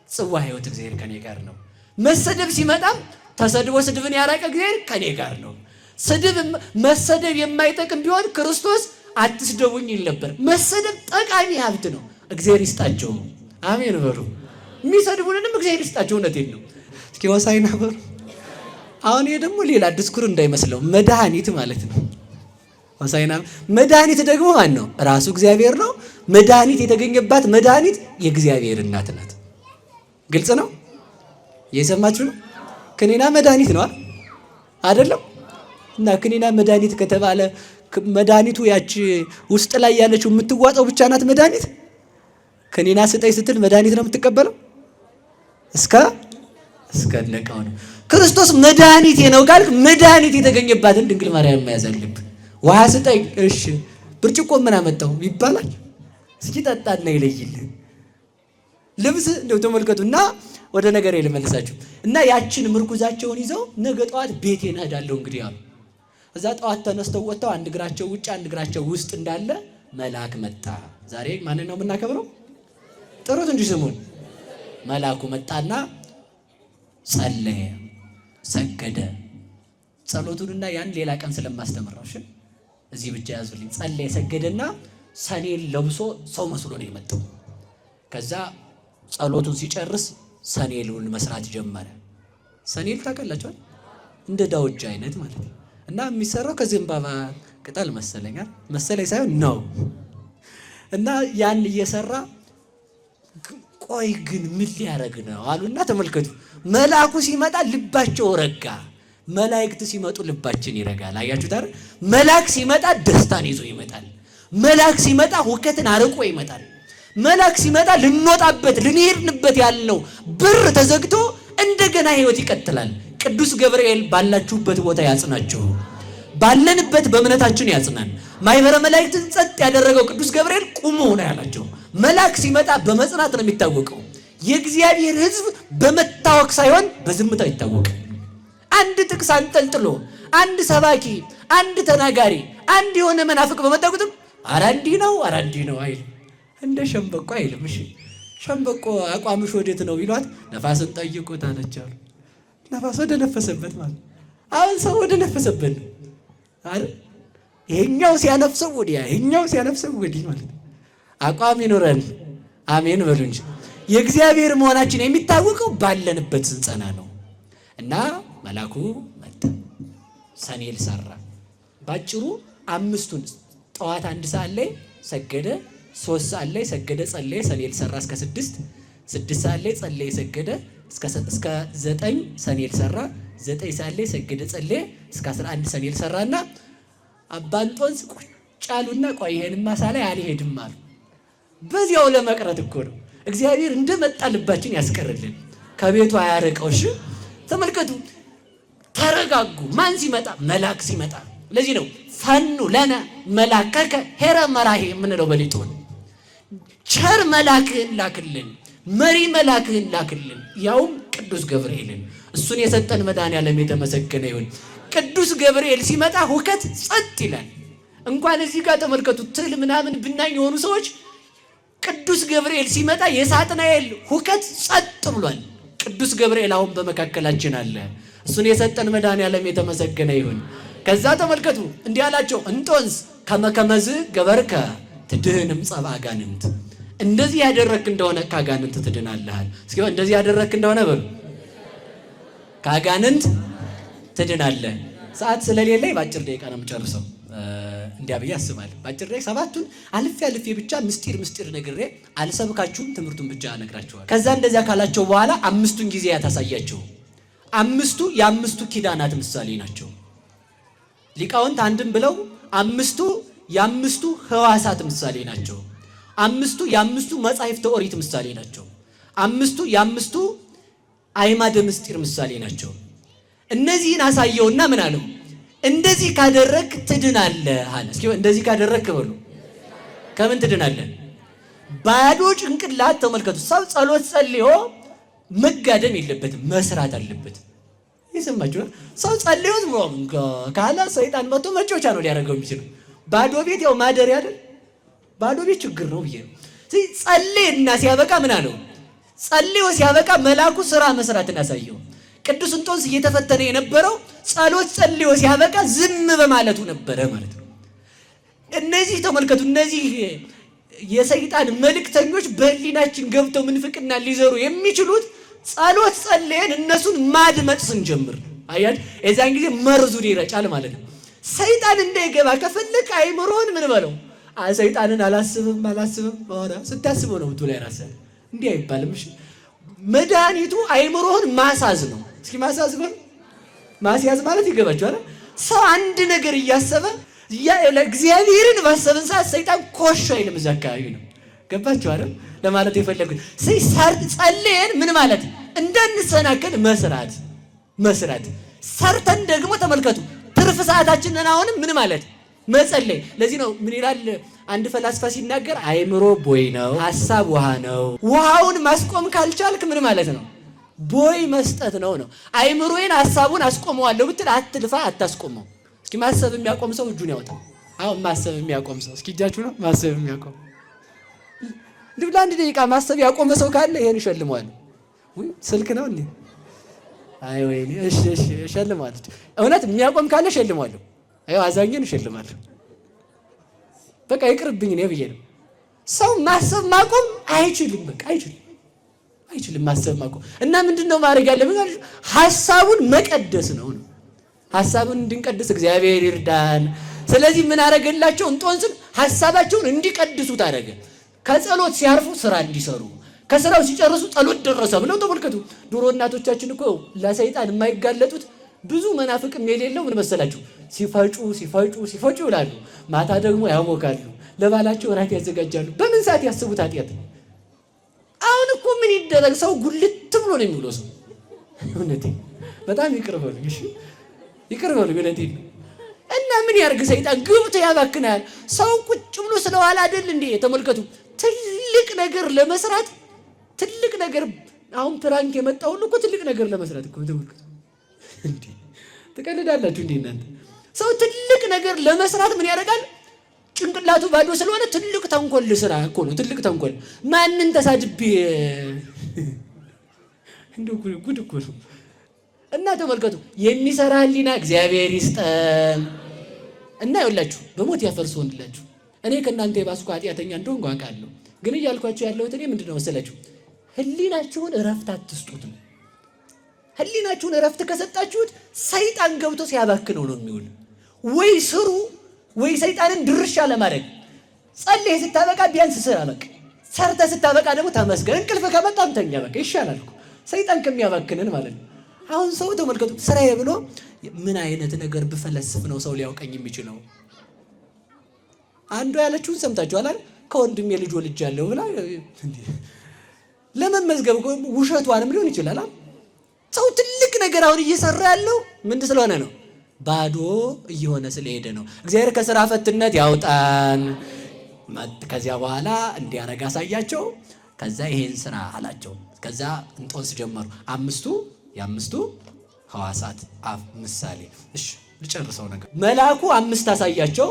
ጽዋ ሕይወት እግዚአብሔር ከኔ ጋር ነው። መሰደብ ሲመጣም ተሰድቦ ስድብን ያራቀ እግዚአብሔር ከኔ ጋር ነው። ስድብ መሰደብ የማይጠቅም ቢሆን ክርስቶስ አትስደቡኝ ይል ነበር። መሰደብ ጠቃሚ ሀብት ነው። እግዚአብሔር ይስጣቸው። አሜን በሉ። የሚሰድቡንንም እግዚአብሔር ይስጣቸው። እውነቴን ነው። እስኪ ሆሳዕና በሉ። አሁን ይሄ ደግሞ ሌላ ድስኩር እንዳይመስለው መድኃኒት ማለት ነው። ሆሳዕና መድኃኒት ደግሞ ማን ነው? ራሱ እግዚአብሔር ነው። መድኃኒት የተገኘባት መድኃኒት የእግዚአብሔር እናት ናት። ግልጽ ነው። እየሰማችሁ ነው። ክኒና መድኃኒት ነው አይደለም? እና ክኒና መድኃኒት ከተባለ መድኃኒቱ ያቺ ውስጥ ላይ ያለችው የምትዋጠው ብቻ ናት መድኃኒት። ክኒና ስጠኝ ስትል መድኃኒት ነው የምትቀበለው። እስከ ነቃው ነው። ክርስቶስ መድኃኒቴ ነው ካልክ መድኃኒት የተገኘባትን ድንግል ማርያም መያዝ አለብህ። ውሃ ስጠኝ፣ እሺ ብርጭቆ ምን አመጣው ይባላል። እስኪ ጠጣና ይለይልህ። ልብስ እንደው ተመልከቱና ወደ ነገር ልመልሳችሁ እና ያችን ምርኩዛቸውን ይዘው ነገ ጠዋት ቤቴን እሄዳለሁ እንግዲህ አሉ። እዛ ጠዋት ተነስተው ወጥተው አንድ እግራቸው ውጭ አንድ እግራቸው ውስጥ እንዳለ መልአክ መጣ። ዛሬ ማንን ነው የምናከብረው? ጥሩት እንጂ ስሙን። መልአኩ መጣና ጸለየ፣ ሰገደ። ጸሎቱንና ያን ሌላ ቀን ስለማስተምረው እሺ፣ እዚህ ብቻ ያዙልኝ። ጸለየ፣ ሰገደና ሰኔል ለብሶ ሰው መስሎ ነው የመጣው። ከዛ ጸሎቱን ሲጨርስ ሰኔሉን መስራት ጀመረ። ሰኔል ታውቃላችኋል? እንደ ዳውጃ አይነት ማለት ነው። እና የሚሰራው ከዘንባባ ቅጠል መሰለኝ ሳይሆን ነው። እና ያን እየሰራ ቆይ ግን ምን ሊያደርግ ነው አሉና ተመልከቱ። መልአኩ ሲመጣ ልባቸው ረጋ። መላእክት ሲመጡ ልባችን ይረጋል። አያችሁት አይደል? መልአክ ሲመጣ ደስታን ይዞ ይመጣል። መልአክ ሲመጣ ሁከትን አርቆ ይመጣል። መልአክ ሲመጣ ልንወጣበት ልንሄድንበት ያለው በር ተዘግቶ እንደገና ህይወት ይቀጥላል። ቅዱስ ገብርኤል ባላችሁበት ቦታ ያጽናችሁ፣ ባለንበት በእምነታችን ያጽናን። ማይበረ መላእክትን ጸጥ ያደረገው ቅዱስ ገብርኤል ቁሙ ነው ያላቸው። መልአክ ሲመጣ በመጽናት ነው የሚታወቀው። የእግዚአብሔር ሕዝብ በመታወቅ ሳይሆን በዝምታ ይታወቃል። አንድ ጥቅስ አንጠልጥሎ አንድ ሰባኪ፣ አንድ ተናጋሪ፣ አንድ የሆነ መናፍቅ በመጣ ቁጥር ኧረ እንዲህ ነው ኧረ እንዲህ ነው አይልም። እንደ ሸምበቆ አይልም። እሺ ሸምበቆ አቋምሽ ወዴት ነው ቢሏት ነፋስን ጠይቁት አለቻሉ። ነፋስ ወደ ነፈሰበት ማለት አሁን ሰው ወደ ነፈሰበት ነው አይደል? ይሄኛው ሲያነፍሰው ወዲያ ይሄኛው ሲያነፍሰው ወዲህ ማለት ነው። አቋም ይኖረን። አሜን በሉ እንጂ የእግዚአብሔር መሆናችን የሚታወቀው ባለንበት ስንጸና ነው። እና መልአኩ መጣ፣ ሰኔል ሰራ። ባጭሩ አምስቱን ጠዋት 1 ሰዓት ላይ ሰገደ፣ 3 ሰዓት ላይ ሰገደ ጸለየ፣ ሰኔል ሰራ እስከ 6 ሰዓት ላይ ጸለየ ሰገደ እስከ 9 ሰኔል ሰራ፣ 9 ሰዓት ላይ ሰገደ ጸለየ እስከ 11 ሰኔል ሰራና አባ እንጦንስ ቁጭ አሉና ቆይ ይሄንማ ሳላይ አልሄድም አሉ። በዚያው ለመቅረት እኮ ነው። እግዚአብሔር እንደመጣ ልባችን ያስቀርልን፣ ከቤቱ አያርቀው። እሺ ተመልከቱ፣ ተረጋጉ። ማን ሲመጣ? መልአክ ሲመጣ። ለዚህ ነው ፈኑ ለነ መልአከከ ሄረ መራሄ የምንለው በሊጦን። ቸር መልአክህን ላክልን፣ መሪ መልአክህን ላክልን፣ ያውም ቅዱስ ገብርኤልን። እሱን የሰጠን መድኃኔዓለም የተመሰገነ ይሁን። ቅዱስ ገብርኤል ሲመጣ ሁከት ጸጥ ይላል። እንኳን እዚህ ጋር ተመልከቱ፣ ትል ምናምን ብናኝ የሆኑ ሰዎች ቅዱስ ገብርኤል ሲመጣ የሳጥናኤል ሁከት ጸጥ ብሏል። ቅዱስ ገብርኤል አሁን በመካከላችን አለ። እሱን የሰጠን መድኃኔዓለም የተመሰገነ ይሁን። ከዛ ተመልከቱ እንዲህ አላቸው፣ እንጦንስ ከመከመዝ ገበርከ ትድህንም ጸባ አጋንንት። እንደዚህ ያደረክ እንደሆነ ከአጋንንት ትድናለህ። እስኪ እንደዚህ ያደረክ እንደሆነ በሉ ከአጋንንት ትድናለህ። ሰዓት ስለሌለኝ በአጭር ደቂቃ ነው የምጨርሰው። እንዲያብይ አስባለሁ። ባጭር ላይ ሰባቱን አልፌ ብቻ ምስጢር ነግሬ አልሰብካችሁም፣ ትምህርቱን ብቻ እነግራችኋለሁ። ከዛ እንደዚያ ካላቸው በኋላ አምስቱን ጊዜያት አሳያቸው። አምስቱ የአምስቱ ኪዳናት ምሳሌ ናቸው። ሊቃውንት አንድም ብለው አምስቱ የአምስቱ ሕዋሳት ምሳሌ ናቸው። አምስቱ የአምስቱ መጻሕፍተ ኦሪት ምሳሌ ናቸው። አምስቱ የአምስቱ አዕማደ ምስጢር ምሳሌ ናቸው። እነዚህን አሳየውና ምን አለው? እንደዚህ ካደረክ ትድናለህ አለ። እስኪ እንደዚህ ካደረክ በሉ ከምን ትድናለህ? ባዶ ጭንቅላት ተመልከቱ። ሰው ጸሎት ጸልዮ መጋደም የለበትም፣ መስራት አለበት። ይሰማችሁ? ሰው ጸልዮ ካለ ሰይጣን መጥቶ መጮቻ ነው ሊያደርገው የሚችለው። ባዶ ቤት ያው ማደሪያ አይደል? ባዶ ቤት ችግር ነው ብዬ ነው። ጸልይና ሲያበቃ ምን አለው? ጸልዮ ሲያበቃ መልአኩ ስራ መስራትን አሳየው። ቅዱስ እንጦንስ እየተፈተነ የነበረው ጸሎት ጸልዮ ሲያበቃ ዝም በማለቱ ነበረ ማለት ነው። እነዚህ ተመልከቱ፣ እነዚህ የሰይጣን መልእክተኞች በህሊናችን ገብተው ምንፍቅና ሊዘሩ የሚችሉት ጸሎት ጸልየን እነሱን ማድመጥ ስንጀምር አያችሁ፣ የዛን ጊዜ መርዙን ይረጫል ማለት ነው። ሰይጣን እንዳይገባ ከፈለክ አይምሮህን ምን በለው፣ ሰይጣንን አላስብም በኋላ ስታስበው ነው ብትው ላይ ራስህ እንዲህ አይባልም። እሺ መድኃኒቱ አይምሮህን ማሳዝ ነው። እስኪ ማሳዝ ነው። ማስያዝ ማለት ይገባችኋል? ሰው አንድ ነገር እያሰበ እግዚአብሔርን ባሰብን ሰዓት ሰይጣን ኮሽ አይልም። እዛ አካባቢ ነው። ገባችሁ አይደል? ለማለት የፈለጉት ጸልየን ምን ማለት እንዳንሰናከል መስራት ሰርተን ደግሞ ተመልከቱ ትርፍ ሰዓታችንን አሁንም ምን ማለት መጸለይ። ለዚህ ነው ምን ይላል አንድ ፈላስፋ ሲናገር፣ አይምሮ ቦይ ነው፣ ሐሳብ ውሃ ነው። ውሃውን ማስቆም ካልቻልክ ምን ማለት ነው? ቦይ መስጠት ነው። አይምሮዬን ሐሳቡን አስቆመዋለሁ ብትል አትልፋ፣ አታስቆመው። እስኪ ማሰብ የሚያቆም ሰው እጁን ያወጣ። አሁን ማሰብ የሚያቆም ሰው እስኪ እጃችሁ ነው። ማሰብ የሚያቆም ልብ ለአንድ ደቂቃ ማሰብ ያቆመ ሰው ካለ ይሄን እሸልመዋለሁ። ስልክ ነው እንዴ? አይ ወይኔ፣ እሺ እሸልመዋለሁ። እውነት የሚያቆም ካለ እሸልመዋለሁ። አይ አዛኝን እሸልማለሁ። በቃ ይቅርብኝ ነው ብዬ ነው። ሰው ማሰብ ማቆም አይችልም። በቃ አይችልም ማሰብ ማቆም። እና ምንድነው ማድረግ ያለብን? ሐሳቡን መቀደስ ነው። ሐሳቡን እንድንቀድስ እግዚአብሔር ይርዳን። ስለዚህ ምን አደረገላቸው? እንጦንስን ሐሳባቸውን እንዲቀድሱ ታደረገ። ከጸሎት ሲያርፉ ስራ እንዲሰሩ፣ ከስራው ሲጨርሱ ጸሎት ደረሰ ብለው ተመልከቱ። ድሮ እናቶቻችን እኮ ለሰይጣን የማይጋለጡት ብዙ መናፍቅም የሌለው ምን መሰላችሁ? ሲፈጩ ይላሉ። ማታ ደግሞ ያሞካሉ። ለባላቸው እራት ያዘጋጃሉ። በምን ሰዓት ያስቡት ኃጢአት። አሁን እኮ ምን ይደረግ፣ ሰው ጉልት ብሎ ነው የሚውለው ሰው። እውነቴን በጣም ይቅር በሉኝ፣ እሺ ይቅር በሉኝ፣ እውነቴን ነው። እና ምን ያርግ ሰይጣን ግብቶ ያባክናል። ሰው ቁጭ ብሎ ስለዋላ አይደል እንዴ? ተመልከቱ፣ ትልቅ ነገር ለመስራት ትልቅ ነገር፣ አሁን ፕራንክ የመጣው ሁሉ እኮ ትልቅ ነገር ለመስራት እኮ ተመልከቱ። እንዴ ትቀልዳላችሁ እንዴ እናንተ? ሰው ትልቅ ነገር ለመስራት ምን ያደርጋል? ጭንቅላቱ ባዶ ስለሆነ ትልቅ ተንኮል ስራ እኮ ነው። ትልቅ ተንኮል ማንን ተሳድቤ እንደው ጉድ እኮ ነው። እና ተመልከቱ፣ የሚሰራ ህሊና እግዚአብሔር ይስጠን። እና ይኸውላችሁ በሞት ያፈርሶንላችሁ። እኔ ከእናንተ የባስኩ ኃጢአተኛ እንደሆንኩ አውቃለሁ። ግን እያልኳችሁ ያለሁት እኔ ምንድነው መሰላችሁ? ህሊናችሁን እረፍት አትስጡት ነው። ህሊናችሁን እረፍት ከሰጣችሁት ሰይጣን ገብቶ ሲያባክነው ነው የሚውል። ወይ ስሩ ወይ ሰይጣንን ድርሻ ለማድረግ ጸልይ ስታበቃ ቢያንስ ስራ በቃ። ሰርተ ስታበቃ ደግሞ ተመስገን። እንቅልፍ ከመጣም ተኛ በቃ ይሻላል እኮ ሰይጣን ከሚያባክነን ማለት ነው። አሁን ሰው ተመልከቱ፣ ስራዬ ብሎ ምን አይነት ነገር ብፈለስፍ ነው ሰው ሊያውቀኝ የሚችለው? አንዱ ያለችውን ሰምታችኋል አይደል? ከወንድሜ ልጅ ወልጃለሁ ብላ ለመመዝገብ ውሸቷንም ሊሆን ይችላል። ሰው ትልቅ ነገር አሁን እየሰራ ያለው ምን ስለሆነ ነው? ባዶ እየሆነ ስለሄደ ነው። እግዚአብሔር ከስራ ፈትነት ያውጣን። ከዚያ በኋላ እንዲያረጋ አሳያቸው። ከዛ ይሄን ስራ አላቸው። ከዛ እንጦንስ ጀመሩ። የአምስቱ ሕዋሳት አፍ ምሳሌ። እሺ ልጨርሰው ነገር። መልአኩ 5 አሳያቸው።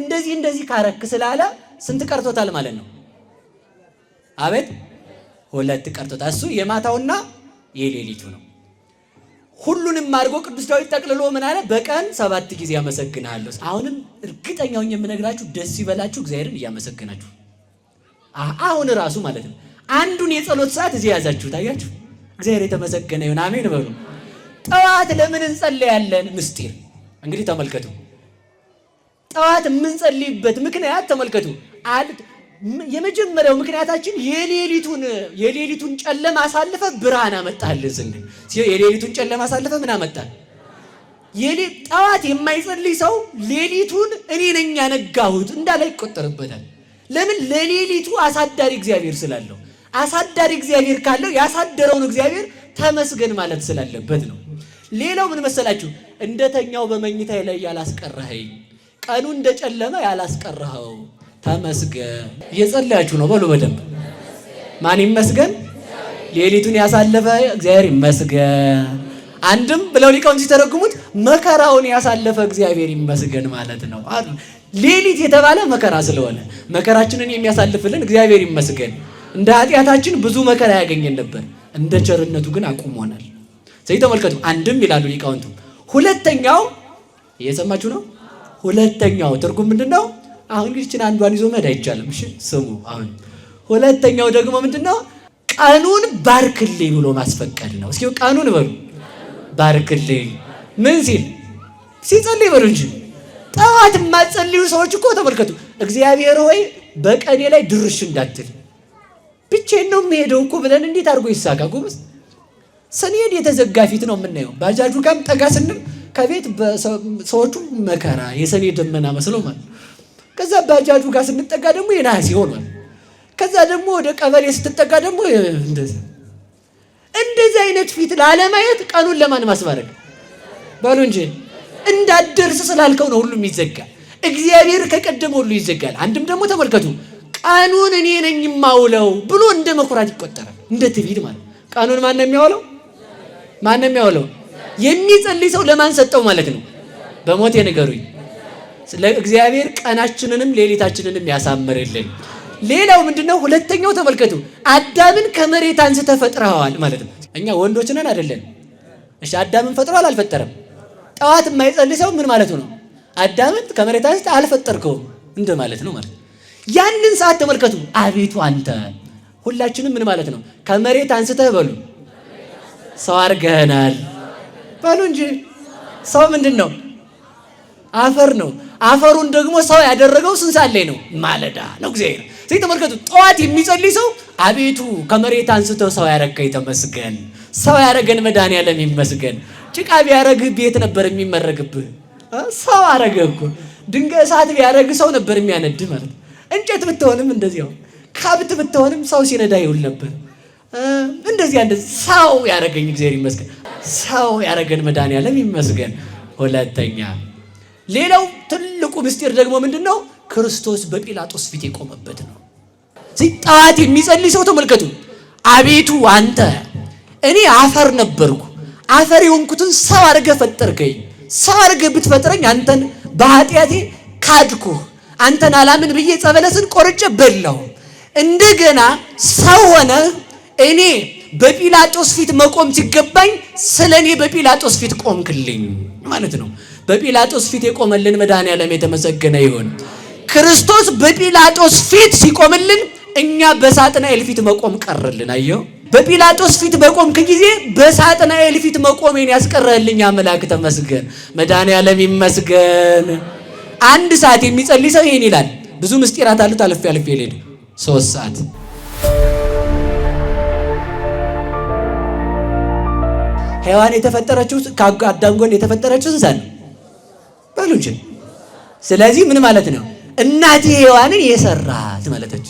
እንደዚህ ካረክ ስላለ ስንት ቀርቶታል ማለት ነው? አቤት 2 ቀርቶታል። እሱ የማታውና የሌሊቱ ነው። ሁሉንም አድርጎ ቅዱስ ዳዊት ጠቅልሎ ምን አለ? በቀን 7 ጊዜ አመሰግናለሁ። አሁንም እርግጠኛውን የምነግራችሁ ደስ ይበላችሁ፣ እግዚአብሔርን እያመሰገናችሁ አሁን ራሱ ማለት ነው። አንዱን የጸሎት ሰዓት እዚህ ያዛችሁ ታያችሁ። እግዚአብሔር የተመሰገነ ይሁን፣ አሜን በሉ። ጠዋት ለምን እንጸለያለን? ምስጢር እንግዲህ ተመልከቱ። ጠዋት የምንጸልይበት ምክንያት ተመልከቱ። የመጀመሪያው ምክንያታችን የሌሊቱን ጨለማ አሳልፈ ብርሃን አመጣልን ስንል የሌሊቱን ጨለማ አሳልፈ ምን አመጣል? ጠዋት የማይጸልይ ሰው ሌሊቱን እኔ ነኝ ያነጋሁት እንዳለ ይቆጠርበታል። ለምን? ለሌሊቱ አሳዳሪ እግዚአብሔር ስላለው። አሳዳሪ እግዚአብሔር ካለው ያሳደረውን እግዚአብሔር ተመስገን ማለት ስላለበት ነው። ሌላው ምን መሰላችሁ? እንደተኛው በመኝታዬ ላይ ያላስቀረኸኝ፣ ቀኑ እንደጨለመ ያላስቀረኸው ተመስገን። እየጸለያችሁ ነው በሉ በደንብ። ማን ይመስገን? ሌሊቱን ያሳለፈ እግዚአብሔር ይመስገን። አንድም ብለው ሊቃውንት ሲተረጉሙት መከራውን ያሳለፈ እግዚአብሔር ይመስገን ማለት ነው። ሌሊት የተባለ መከራ ስለሆነ መከራችንን የሚያሳልፍልን እግዚአብሔር ይመስገን። እንደ ኃጢአታችን ብዙ መከራ ያገኘን ነበር፣ እንደ ቸርነቱ ግን አቁሞናል። ስለዚህ ተመልከቱ፣ አንድም ይላሉ ሊቃውንቱ። ሁለተኛው እየሰማችሁ ነው። ሁለተኛው ትርጉም ምንድነው? አሁን ግን አንዷን ይዞ መሄድ አይቻልም። እሺ ስሙ። አሁን ሁለተኛው ደግሞ ምንድነው? ቀኑን ባርክልኝ ብሎ ማስፈቀድ ነው። እስኪ ቀኑን በሉ ባርክልኝ። ምን ሲል? ሲጸልይ በሉ እንጂ። ጠዋት የማትጸልዩ ሰዎች እኮ ተመልከቱ፣ እግዚአብሔር ሆይ በቀኔ ላይ ድርሽ እንዳትል፣ ብቻዬን ነው የምሄደው እኮ ብለን እንዴት አድርጎ ይሳካ ጎበዝ። ስንሄድ የተዘጋ ፊት ነው የምናየው። ባጃጁ ጋርም ጠጋ ስንል ከቤት ሰዎቹ መከራ የሰኔ ደመና መስለው ማለት። ከዛ ባጃጁ ጋር ስንጠጋ ደግሞ የነሐሴ ሆኗል። ከዛ ደግሞ ወደ ቀበሌ ስትጠጋ ደግሞ እንደዚህ አይነት ፊት ላለማየት ቀኑን ለማን ማስባረክ በሉ እንጂ። እንዳደርስ ስላልከው ነው ሁሉም ይዘጋል። እግዚአብሔር ከቀደመ ሁሉ ይዘጋል። አንድም ደግሞ ተመልከቱ፣ ቀኑን እኔ ነኝ የማውለው ብሎ እንደ መኩራት ይቆጠራል፣ እንደ ትዕቢት ማለት። ቀኑን ማን ነው የሚያውለው? ማን ነው የሚያውለው? የሚጸልይ ሰው ለማን ሰጠው ማለት ነው? በሞቴ ንገሩኝ። እግዚአብሔር ቀናችንንም ሌሊታችንንም ያሳምርልን። ሌላው ምንድነው? ሁለተኛው ተመልከቱ፣ አዳምን ከመሬት አንስተህ ፈጥረኸዋል ማለት ነው። እኛ ወንዶች ነን አይደለን? እሺ አዳምን ፈጥሯል አልፈጠረም? ጠዋት የማይጸልይ ሰው ምን ማለቱ ነው? አዳምን ከመሬት አንስተህ አልፈጠርከውም እንደ ማለት ነው ማለት። ያንን ሰዓት ተመልከቱ፣ አቤቱ አንተ ሁላችንም ምን ማለት ነው? ከመሬት አንስተህ በሉ ሰው አድርገናል በሉ እንጂ። ሰው ምንድን ነው? አፈር ነው። አፈሩን ደግሞ ሰው ያደረገው ስንት ሰዓት ላይ ነው? ማለዳ ነው እግዚአብሔር። ስለዚህ ተመልከቱ፣ ጠዋት የሚጸልይ ሰው አቤቱ ከመሬት አንስተው ሰው ያረገኝ ተመስገን፣ ሰው ያረገን መድኃኒዓለም ይመስገን። ጭቃ ቢያረግህ ቤት ነበር የሚመረግብህ፣ ሰው አረገህ እኮ። ድንጋይ እሳት ቢያረግህ ሰው ነበር የሚያነድህ ማለት። እንጨት ብትሆንም እንደዚያው፣ ከብት ብትሆንም ሰው ሲነዳ ይውል ነበር። እንደዚህ ሰው ያረገኝ እግዚአብሔር ይመስገን፣ ሰው ያረገን መድኃኒዓለም ይመስገን። ሁለተኛ ሌላው ትልቁ ምስጢር ደግሞ ምንድነው? ክርስቶስ በጲላጦስ ፊት የቆመበት ነው። ጠዋት የሚጸልይ ሰው ተመልከቱ፣ አቤቱ አንተ እኔ አፈር ነበርኩ፣ አፈር የሆንኩትን ሰው አድርገህ ፈጠርከኝ። ሰው አድርገህ ብትፈጥረኝ አንተን በኃጢአቴ ካድኩህ፣ አንተን አላምን ብዬ ዕፀ በለስን ቆርጬ በላሁ። እንደገና ሰው ሆነ እኔ በጲላጦስ ፊት መቆም ሲገባኝ ስለ እኔ በጲላጦስ ፊት ቆምክልኝ ማለት ነው። በጲላጦስ ፊት የቆመልን መድኃኒዓለም የተመሰገነ ይሁን። ክርስቶስ በጲላጦስ ፊት ሲቆምልን እኛ በሳጥናኤል ፊት መቆም ቀረልን። አየው፣ በጲላጦስ ፊት በቆምክ ጊዜ በሳጥናኤል ፊት መቆሜን ያስቀረልኝ አምላክ ተመስገን፣ መድኃኒዓለም ይመስገን። አንድ ሰዓት የሚጸልይ ሰው ይሄን ይላል። ብዙ ምስጢራት አሉት። አልፌ ልሄድ 3 ሰዓት ሔዋን የተፈጠረችው ከአዳም ጎን የተፈጠረችው እንስሳ ነው በሉ እንጂ። ስለዚህ ምን ማለት ነው? እናቴ ሔዋንን የሰራት ማለተች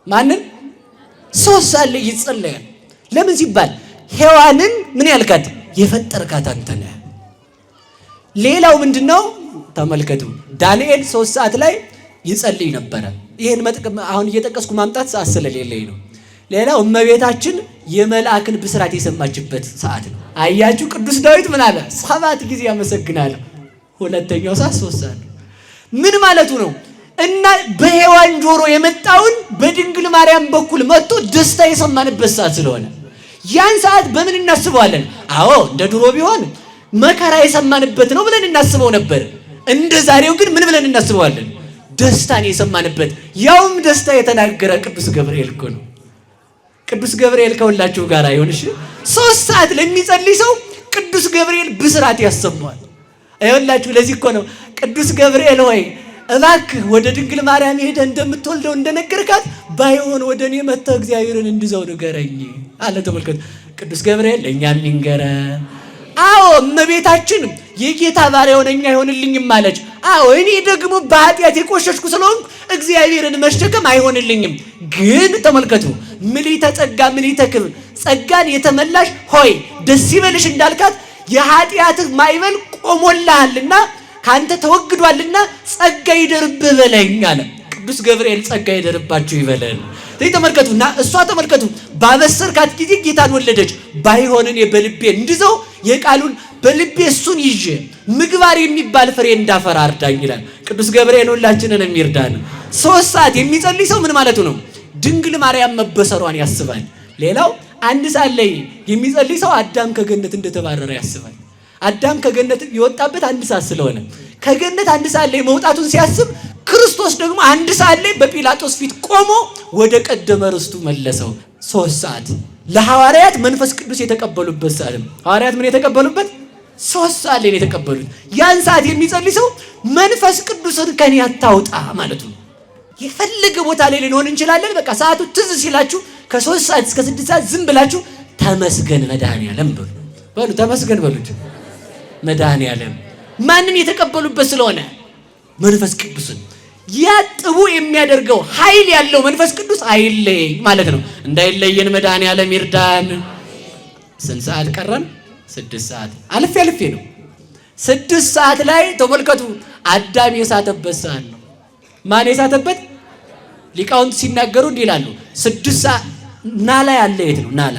ማንን? 3 ሰዓት ላይ ይጸለያል። ለምን ሲባል ሔዋንን ምን ያልካት? የፈጠርካት አንተ ነህ። ሌላው ምንድነው? ተመልከቱ፣ ዳንኤል 3 ሰዓት ላይ ይጸልይ ነበረ። ይሄን አሁን እየጠቀስኩ ማምጣት ሰዓት ስለሌለኝ ነው። ሌላው እመቤታችን የመልአክን ብስራት የሰማችበት ሰዓት ነው። አያችሁ፣ ቅዱስ ዳዊት ምን አለ? 7 ጊዜ ያመሰግናለሁ። ሁለተኛው ሰዓት 3 ሰዓት ነው። ምን ማለቱ ነው? እና በሔዋን ጆሮ የመጣውን በድንግል ማርያም በኩል መጥቶ ደስታ የሰማንበት ሰዓት ስለሆነ ያን ሰዓት በምን እናስበዋለን? አዎ እንደ ድሮ ቢሆን መከራ የሰማንበት ነው ብለን እናስበው ነበር። እንደ ዛሬው ግን ምን ብለን እናስበዋለን? ደስታን የሰማንበት፣ ያውም ደስታ የተናገረ ቅዱስ ገብርኤል እኮ ነው። ቅዱስ ገብርኤል ከሁላችሁ ጋር ይሁን። እሺ 3 ሰዓት ለሚጸልይ ሰው ቅዱስ ገብርኤል ብስራት ያሰማዋል። አይወላችሁ። ለዚህ እኮ ነው ቅዱስ ገብርኤል ሆይ እባክህ ወደ ድንግል ማርያም ሄደህ እንደምትወልደው እንደነገርካት ባይሆን ወደ እኔ መጥተህ እግዚአብሔርን እንድዘው ንገረኝ አለ። ተመልከቱ፣ ቅዱስ ገብርኤል ለእኛም ይንገረን። አዎ እመቤታችን የጌታ ባሪያ ሆነኛ አይሆንልኝም አለች። አዎ እኔ ደግሞ በኃጢአት የቆሸሽኩ ስለሆንኩ እግዚአብሔርን መሸከም አይሆንልኝም። ግን ተመልከቱ፣ ምልዕተ ጸጋ ምልዕተ ክብር ጸጋን የተመላሽ ሆይ ደስ ይበልሽ እንዳልካት የኃጢአትህ ማይበል ቆሞልሃልና ካንተ ተወግዷልና ጸጋ ይደርብህ በለኝ አለ። ቅዱስ ገብርኤል ጸጋ ይደርባችሁ ይበለን። ተመልከቱና እሷ ተመልከቱ ባበሰርካት ጊዜ ጌታን ወለደች። ባይሆን እኔ በልቤ እንድዘው የቃሉን በልቤ እሱን ይዤ ምግባር የሚባል ፍሬ እንዳፈራ እርዳኝ ይላል ቅዱስ ገብርኤል። ሁላችንን የሚርዳን 3 ሰዓት የሚጸልይ ሰው ምን ማለቱ ነው? ድንግል ማርያም መበሰሯን ያስባል። ሌላው 1 ሰዓት ላይ የሚጸልይ ሰው አዳም ከገነት እንደተባረረ ያስባል። አዳም ከገነት የወጣበት 1 ሰዓት ስለሆነ ከገነት 1 ሰዓት ላይ መውጣቱን ሲያስብ ክርስቶስ ደግሞ 1 ሰዓት ላይ በጲላጦስ ፊት ቆሞ ወደ ቀደመ ርስቱ መለሰው። 3 ሰዓት ለሐዋርያት መንፈስ ቅዱስ የተቀበሉበት ሰዓት ነው። ሐዋርያት ምን የተቀበሉበት? 3 ሰዓት ላይ የተቀበሉት። ያን ሰዓት የሚጸልይ ሰው መንፈስ ቅዱስን ከኔ አታውጣ ማለቱ ነው። የፈለገ ቦታ ላይ ልንሆን እንችላለን። በቃ ሰዓቱ ትዝ ሲላችሁ ከ3 ሰዓት እስከ 6 ሰዓት ዝም ብላችሁ ተመስገን መድኃኔዓለም በሉ ተመስገን በሉት። መድኃኔዓለም ማንን የተቀበሉበት ስለሆነ? መንፈስ ቅዱስን። ያ ጥቡ የሚያደርገው ኃይል ያለው መንፈስ ቅዱስ አይለይ ማለት ነው። እንዳይለየን መድኃኔዓለም ይርዳን። ስንት ሰዓት ቀረን? 6 ሰዓት። አልፌ ነው። 6 ሰዓት ላይ ተመልከቱ፣ አዳም የሳተበት ሰዓት ነው። ማን የሳተበት? ሊቃውንት ሲናገሩ እንዲህ ይላሉ። 6 ሰዓት ናላ ያለ የት ነው? ናላ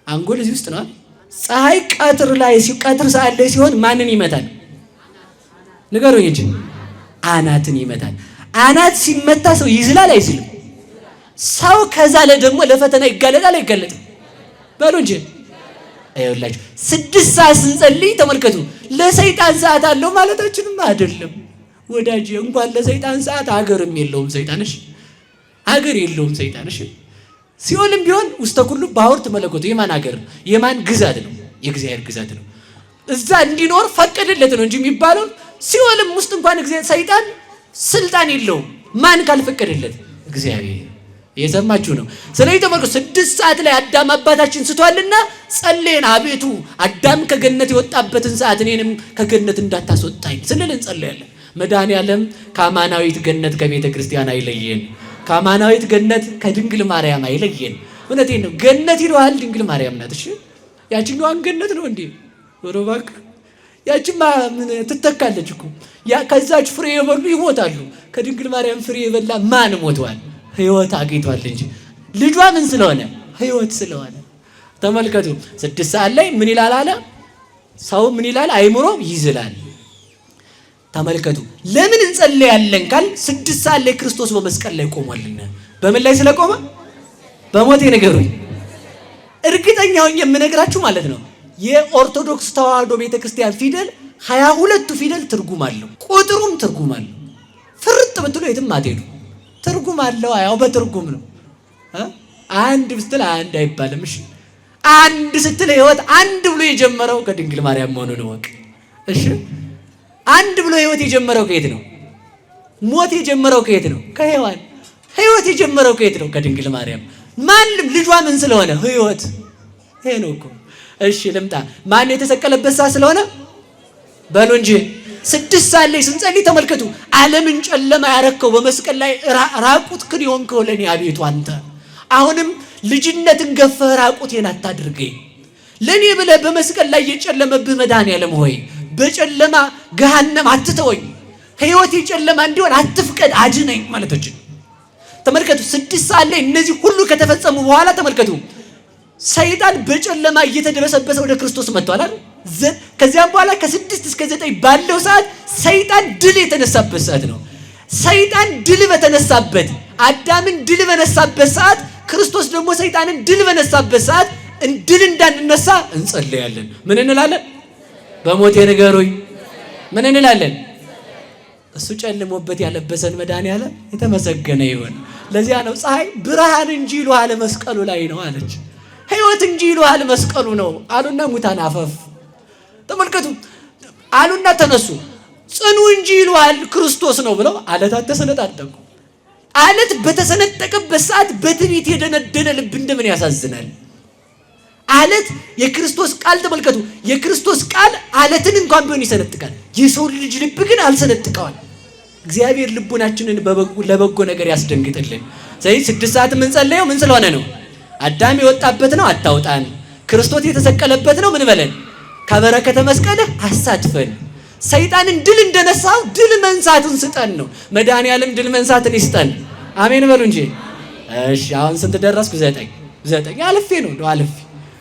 አንጎል እዚህ ውስጥ ነው። ፀሐይ ቀትር ሰዓት ላይ ሲሆን ማንን ይመታል? ንገሩኝ እንጂ አናትን ይመታል። አናት ሲመታ ሰው ይዝላል አይዝልም? ሰው ከዛ ላይ ደግሞ ለፈተና ይጋለጣል አይጋለጥም? በሉ እንጂ አይወላችሁ 6 ሰዓት ስንጸልይ ተመልከቱ። ለሰይጣን ሰዓት አለው ማለታችንም አይደለም ወዳጅ። እንኳን ለሰይጣን ሰዓት አገርም የለውም ሰይጣንሽ፣ አገር የለውም ሰይጣንሽ። ሲኦልም ቢሆን ውስተ ኩሉ ባሕውርት መለኮቱ የማን አገር የማን ግዛት ነው? የእግዚአብሔር ግዛት ነው። እዛ እንዲኖር ፈቀደለት ነው እንጂ የሚባለው ሲኦልም ውስጥ እንኳን ሰይጣን ስልጣን የለውም። ማን ካልፈቀደለት? እግዚአብሔር። እየሰማችሁ ነው። ስለዚህ ተመልከቱ 6 ሰዓት ላይ አዳም አባታችን ስቷልና ጸልየን፣ አቤቱ አዳም ከገነት የወጣበትን ሰዓት እኔንም ከገነት እንዳታስወጣኝ ስንል እንጸልያለን። መድኃኔዓለም ከአማናዊት ገነት ከቤተ ክርስቲያን አይለየን። ከአማናዊት ገነት ከድንግል ማርያም አይለየን። እውነቴን ነው። ገነት ይለዋል ድንግል ማርያም ናት። እሺ ያችኛዋን ገነት ነው እንዴ? ዞሮ እባክህ ያችማ ምን ትተካለች እኮ። ያ ከዛች ፍሬ የበሉ ይሞታሉ። ከድንግል ማርያም ፍሬ የበላ ማን ሞቷል? ሕይወት አግኝቷል እንጂ ልጇ ምን ስለሆነ? ሕይወት ስለሆነ። ተመልከቱ 6 ሰዓት ላይ ምን ይላል አለ? ሰው ምን ይላል? አይምሮ ይዝላል። ተመልከቱ ለምን እንጸልያለን ካል 6 ሰዓት ላይ ክርስቶስ በመስቀል ላይ ቆሟልና። በምን ላይ ስለቆመ? በሞቴ ንገሩኝ። እርግጠኛ ሆኜ የምነግራችሁ ማለት ነው የኦርቶዶክስ ተዋህዶ ቤተክርስቲያን ፊደል 22ቱ ፊደል ትርጉም አለው። ቁጥሩም ትርጉም አለው። ፍርጥ ብትሉ የትም አትሄዱ። ትርጉም አለው። ያው በትርጉም ነው። አንድ ብትል አንድ አይባልም። እሺ አንድ ስትል ሕይወት አንድ ብሎ የጀመረው ከድንግል ማርያም መሆኑን እወቅ። እሺ አንድ ብሎ ሕይወት የጀመረው ከየት ነው? ሞት የጀመረው ከየት ነው? ከሔዋን። ሕይወት የጀመረው ከየት ነው? ከድንግል ማርያም። ማንም ልጇ ምን ስለሆነ? ሕይወት። ይሄ ነው እኮ። እሺ ልምጣ። ማን የተሰቀለበት ሰዓት ስለሆነ? በሉ እንጂ 6 ሰዓት ላይ ስንጸልይ ተመልከቱ። ዓለምን ጨለማ ያረከው በመስቀል ላይ ራቁትህን የሆንከው ለእኔ አቤቱ አንተ አሁንም ልጅነትን ገፈህ ራቁቴን አታድርገኝ። ለእኔ ብለህ በመስቀል ላይ የጨለመብህ መድኃኔዓለም ሆይ በጨለማ ገሃነም አትተወኝ። ሕይወቴ ጨለማ እንዲሆን አትፍቀድ፣ አድነኝ ማለቶች። ተመልከቱ 6 ሰዓት ላይ እነዚህ ሁሉ ከተፈጸሙ በኋላ ተመልከቱ ሰይጣን በጨለማ እየተደረሰበት ወደ ክርስቶስ መጥቷል አይደል? ከዚያም በኋላ ከ6 እስከ 9 ባለው ሰዓት ሰይጣን ድል የተነሳበት ሰዓት ነው። ሰይጣን ድል በተነሳበት አዳምን ድል በነሳበት ሰዓት ክርስቶስ ደግሞ ሰይጣንን ድል በነሳበት ሰዓት ድል እንዳንነሳ እንጸልያለን። ምን እንላለን? በሞቴ ንገሩኝ። ምን እንላለን? እሱ ጨልሞበት ያለበሰን መድኃኔዓለም የተመሰገነ ይሁን። ለዚያ ነው ፀሐይ ብርሃን እንጂ ይሉሃል መስቀሉ ላይ ነው አለች። ሕይወት እንጂ ይሉሃል መስቀሉ ነው አሉና ሙታን አፈፍ። ተመልከቱ አሉና ተነሱ። ጽኑ እንጂ ይሉሃል ክርስቶስ ነው ብለው አለታት ተሰነጣጠቁ። አለት በተሰነጠቀበት ሰዓት በትዕቢት የደነደነ ልብ እንደምን ያሳዝናል። አለት የክርስቶስ ቃል ተመልከቱ፣ የክርስቶስ ቃል አለትን እንኳን ቢሆን ይሰነጥቃል። የሰው ልጅ ልብ ግን አልሰነጥቀዋል። እግዚአብሔር ልቡናችንን ለበጎ ነገር ያስደንግጥልን። ስለዚህ 6 ሰዓት የምንጸለየው ምን ስለሆነ ነው? አዳም የወጣበት ነው፣ አታውጣን። ክርስቶስ የተሰቀለበት ነው፣ ምን በለን? ከበረከተ መስቀልህ አሳትፈን። ሰይጣንን ድል እንደነሳው ድል መንሳትን ስጠን ነው። መድኃኒዓለም ድል መንሳትን ይስጠን። አሜን በሉ እንጂ። እሺ አሁን ስንት ደረስኩ? 9 አልፌ ነው እንደው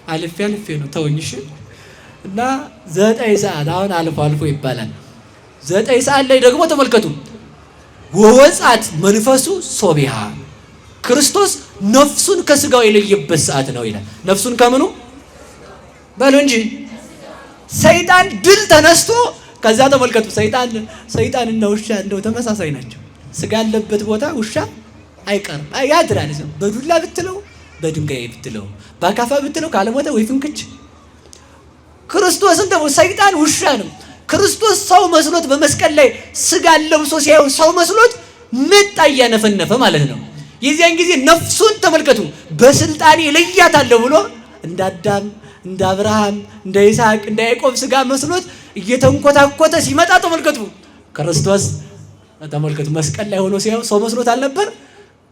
አልፌ ነው ተውኝሽ። እና 9 ሰዓት አሁን አልፎ ይባላል። 9 ሰዓት ላይ ደግሞ ተመልከቱ፣ ወወጻት መንፈሱ ሶቢሃ ክርስቶስ ነፍሱን ከስጋው የለየበት ሰዓት ነው ይላል። ነፍሱን ከምኑ በሉ እንጂ። ሰይጣን ድል ተነስቶ ከዛ ተመልከቱ፣ ሰይጣንና ውሻ እንደው ተመሳሳይ ናቸው። ስጋ ያለበት ቦታ ውሻ አይቀርም ያድራል። በዱላ ብትለው በድንጋይ ብትለው በአካፋ ብትለው ካለሞተ ወይ ፍንክች። ክርስቶስን ደግሞ ሰይጣን ውሻ ነው። ክርስቶስ ሰው መስሎት በመስቀል ላይ ስጋ ለብሶ ሲያየው ሰው መስሎት መጣ እያነፈነፈ ማለት ነው። የዚያን ጊዜ ነፍሱን ተመልከቱ በስልጣኔ ለያታለሁ ብሎ እንደ አዳም እንደ አብርሃም እንደ ይስሐቅ እንደ ያዕቆብ ስጋ መስሎት እየተንኮታኮተ ሲመጣ ተመልከቱ። ክርስቶስ ተመልከቱ መስቀል ላይ ሆኖ ሲያየው ሰው መስሎት አልነበር።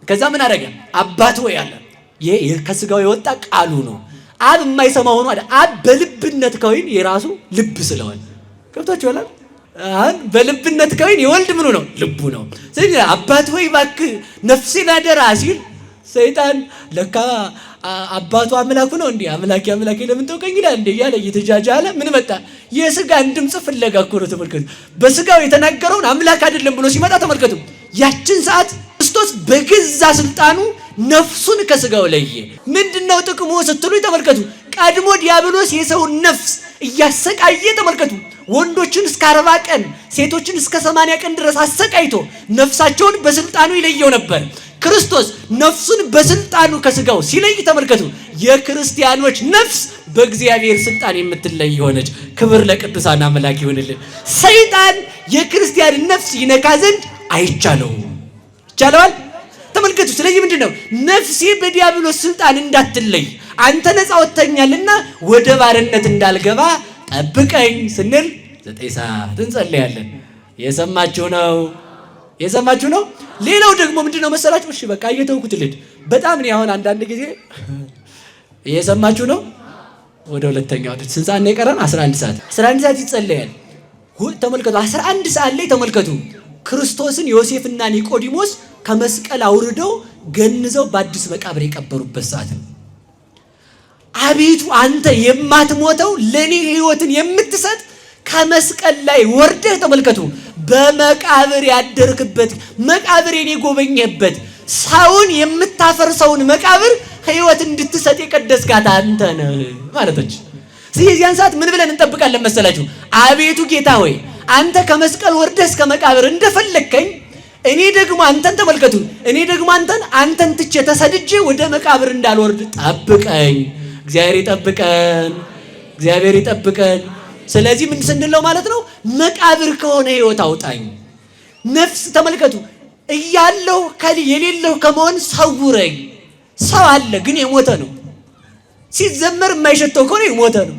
ከዛ ምን አደረገ? አባት ሆይ አለ። ይሄ ከስጋው የወጣ ቃሉ ነው። አብ የማይሰማው ሆኖ አይደል? አብ በልብነት ከወይን የራሱ ልብ ስለሆነ ገብታችኋል። አሁን በልብነት ከወይን የወልድ ምኑ ነው? ልቡ ነው። ስለዚህ አባት ሆይ እባክህ ነፍሴን አደራ ሲል ሰይጣን ለካ አባቱ አምላኩ ነው እንዴ? አምላኬ ለምን ተውከኝ ይላል እንዴ? እያለ እየተጃጃለ ምን መጣ? የስጋን ድምፅ ፍለጋ እኮ ነው። ተመልከቱ በስጋው የተናገረውን አምላክ አይደለም ብሎ ሲመጣ ተመልከቱ። ያችን ሰዓት ክርስቶስ በገዛ ስልጣኑ ነፍሱን ከስጋው ለየ። ምንድነው ጥቅሙ ስትሉ ተመልከቱ። ቀድሞ ዲያብሎስ የሰውን ነፍስ እያሰቃየ ተመልከቱ። ወንዶችን እስከ 40 ቀን ሴቶችን እስከ 80 ቀን ድረስ አሰቃይቶ ነፍሳቸውን በስልጣኑ ይለየው ነበር። ክርስቶስ ነፍሱን በስልጣኑ ከስጋው ሲለይ ተመልከቱ። የክርስቲያኖች ነፍስ በእግዚአብሔር ስልጣን የምትለይ ሆነች። ክብር ለቅዱሳን አምላክ ይሁንልን። ሰይጣን የክርስቲያን ነፍስ ይነካ ዘንድ አይቻለውም። ይቻለዋል? ተመልከቱ። ስለዚህ ምንድነው? ነፍሴ በዲያብሎስ ስልጣን እንዳትለይ አንተ ነፃ ወጥተኛልና ወደ ባርነት እንዳልገባ ጠብቀኝ ስንል 9 ሰዓት እንጸልያለን። የሰማችሁ ነው። ሌላው ደግሞ ምንድነው መሰላችሁ? እሺ በቃ እየተውኩት ልድ በጣም ነው። አሁን አንዳንድ ጊዜ እየሰማችሁ ነው። ወደ ሁለተኛው ስንት ሰዓት ነው የቀረን? 11 ሰዓት ይጸለያል። ተመልከቱ 11 ሰዓት ላይ ተመልከቱ ክርስቶስን ዮሴፍና ኒቆዲሞስ ከመስቀል አውርደው ገንዘው በአዲስ መቃብር የቀበሩበት ሰዓት ነው። አቤቱ አንተ የማትሞተው ለኔ ሕይወትን የምትሰጥ ከመስቀል ላይ ወርደህ ተመልከቱ በመቃብር ያደርክበት መቃብሬን የጎበኘህበት ሰውን የምታፈርሰውን መቃብር ሕይወት እንድትሰጥ የቀደስካት አንተ ነህ ማለቶች። ስለዚህ ሰዓት ምን ብለን እንጠብቃለን መሰላችሁ? አቤቱ ጌታ ሆይ አንተ ከመስቀል ወርደህ እስከ መቃብር እንደፈለከኝ እኔ ደግሞ አንተን ተመልከቱ እኔ ደግሞ አንተን ትቼ ተሰድጄ ወደ መቃብር እንዳልወርድ ጠብቀኝ። እግዚአብሔር ይጠብቀን። ስለዚህ ምን ስንለው ማለት ነው? መቃብር ከሆነ ሕይወት አውጣኝ። ነፍስ ተመልከቱ እያለው የሌለው ከመሆን ሰውረኝ። ሰው አለ ግን የሞተ ነው። ሲዘመር የማይሸተው ከሆነ የሞተ ነው።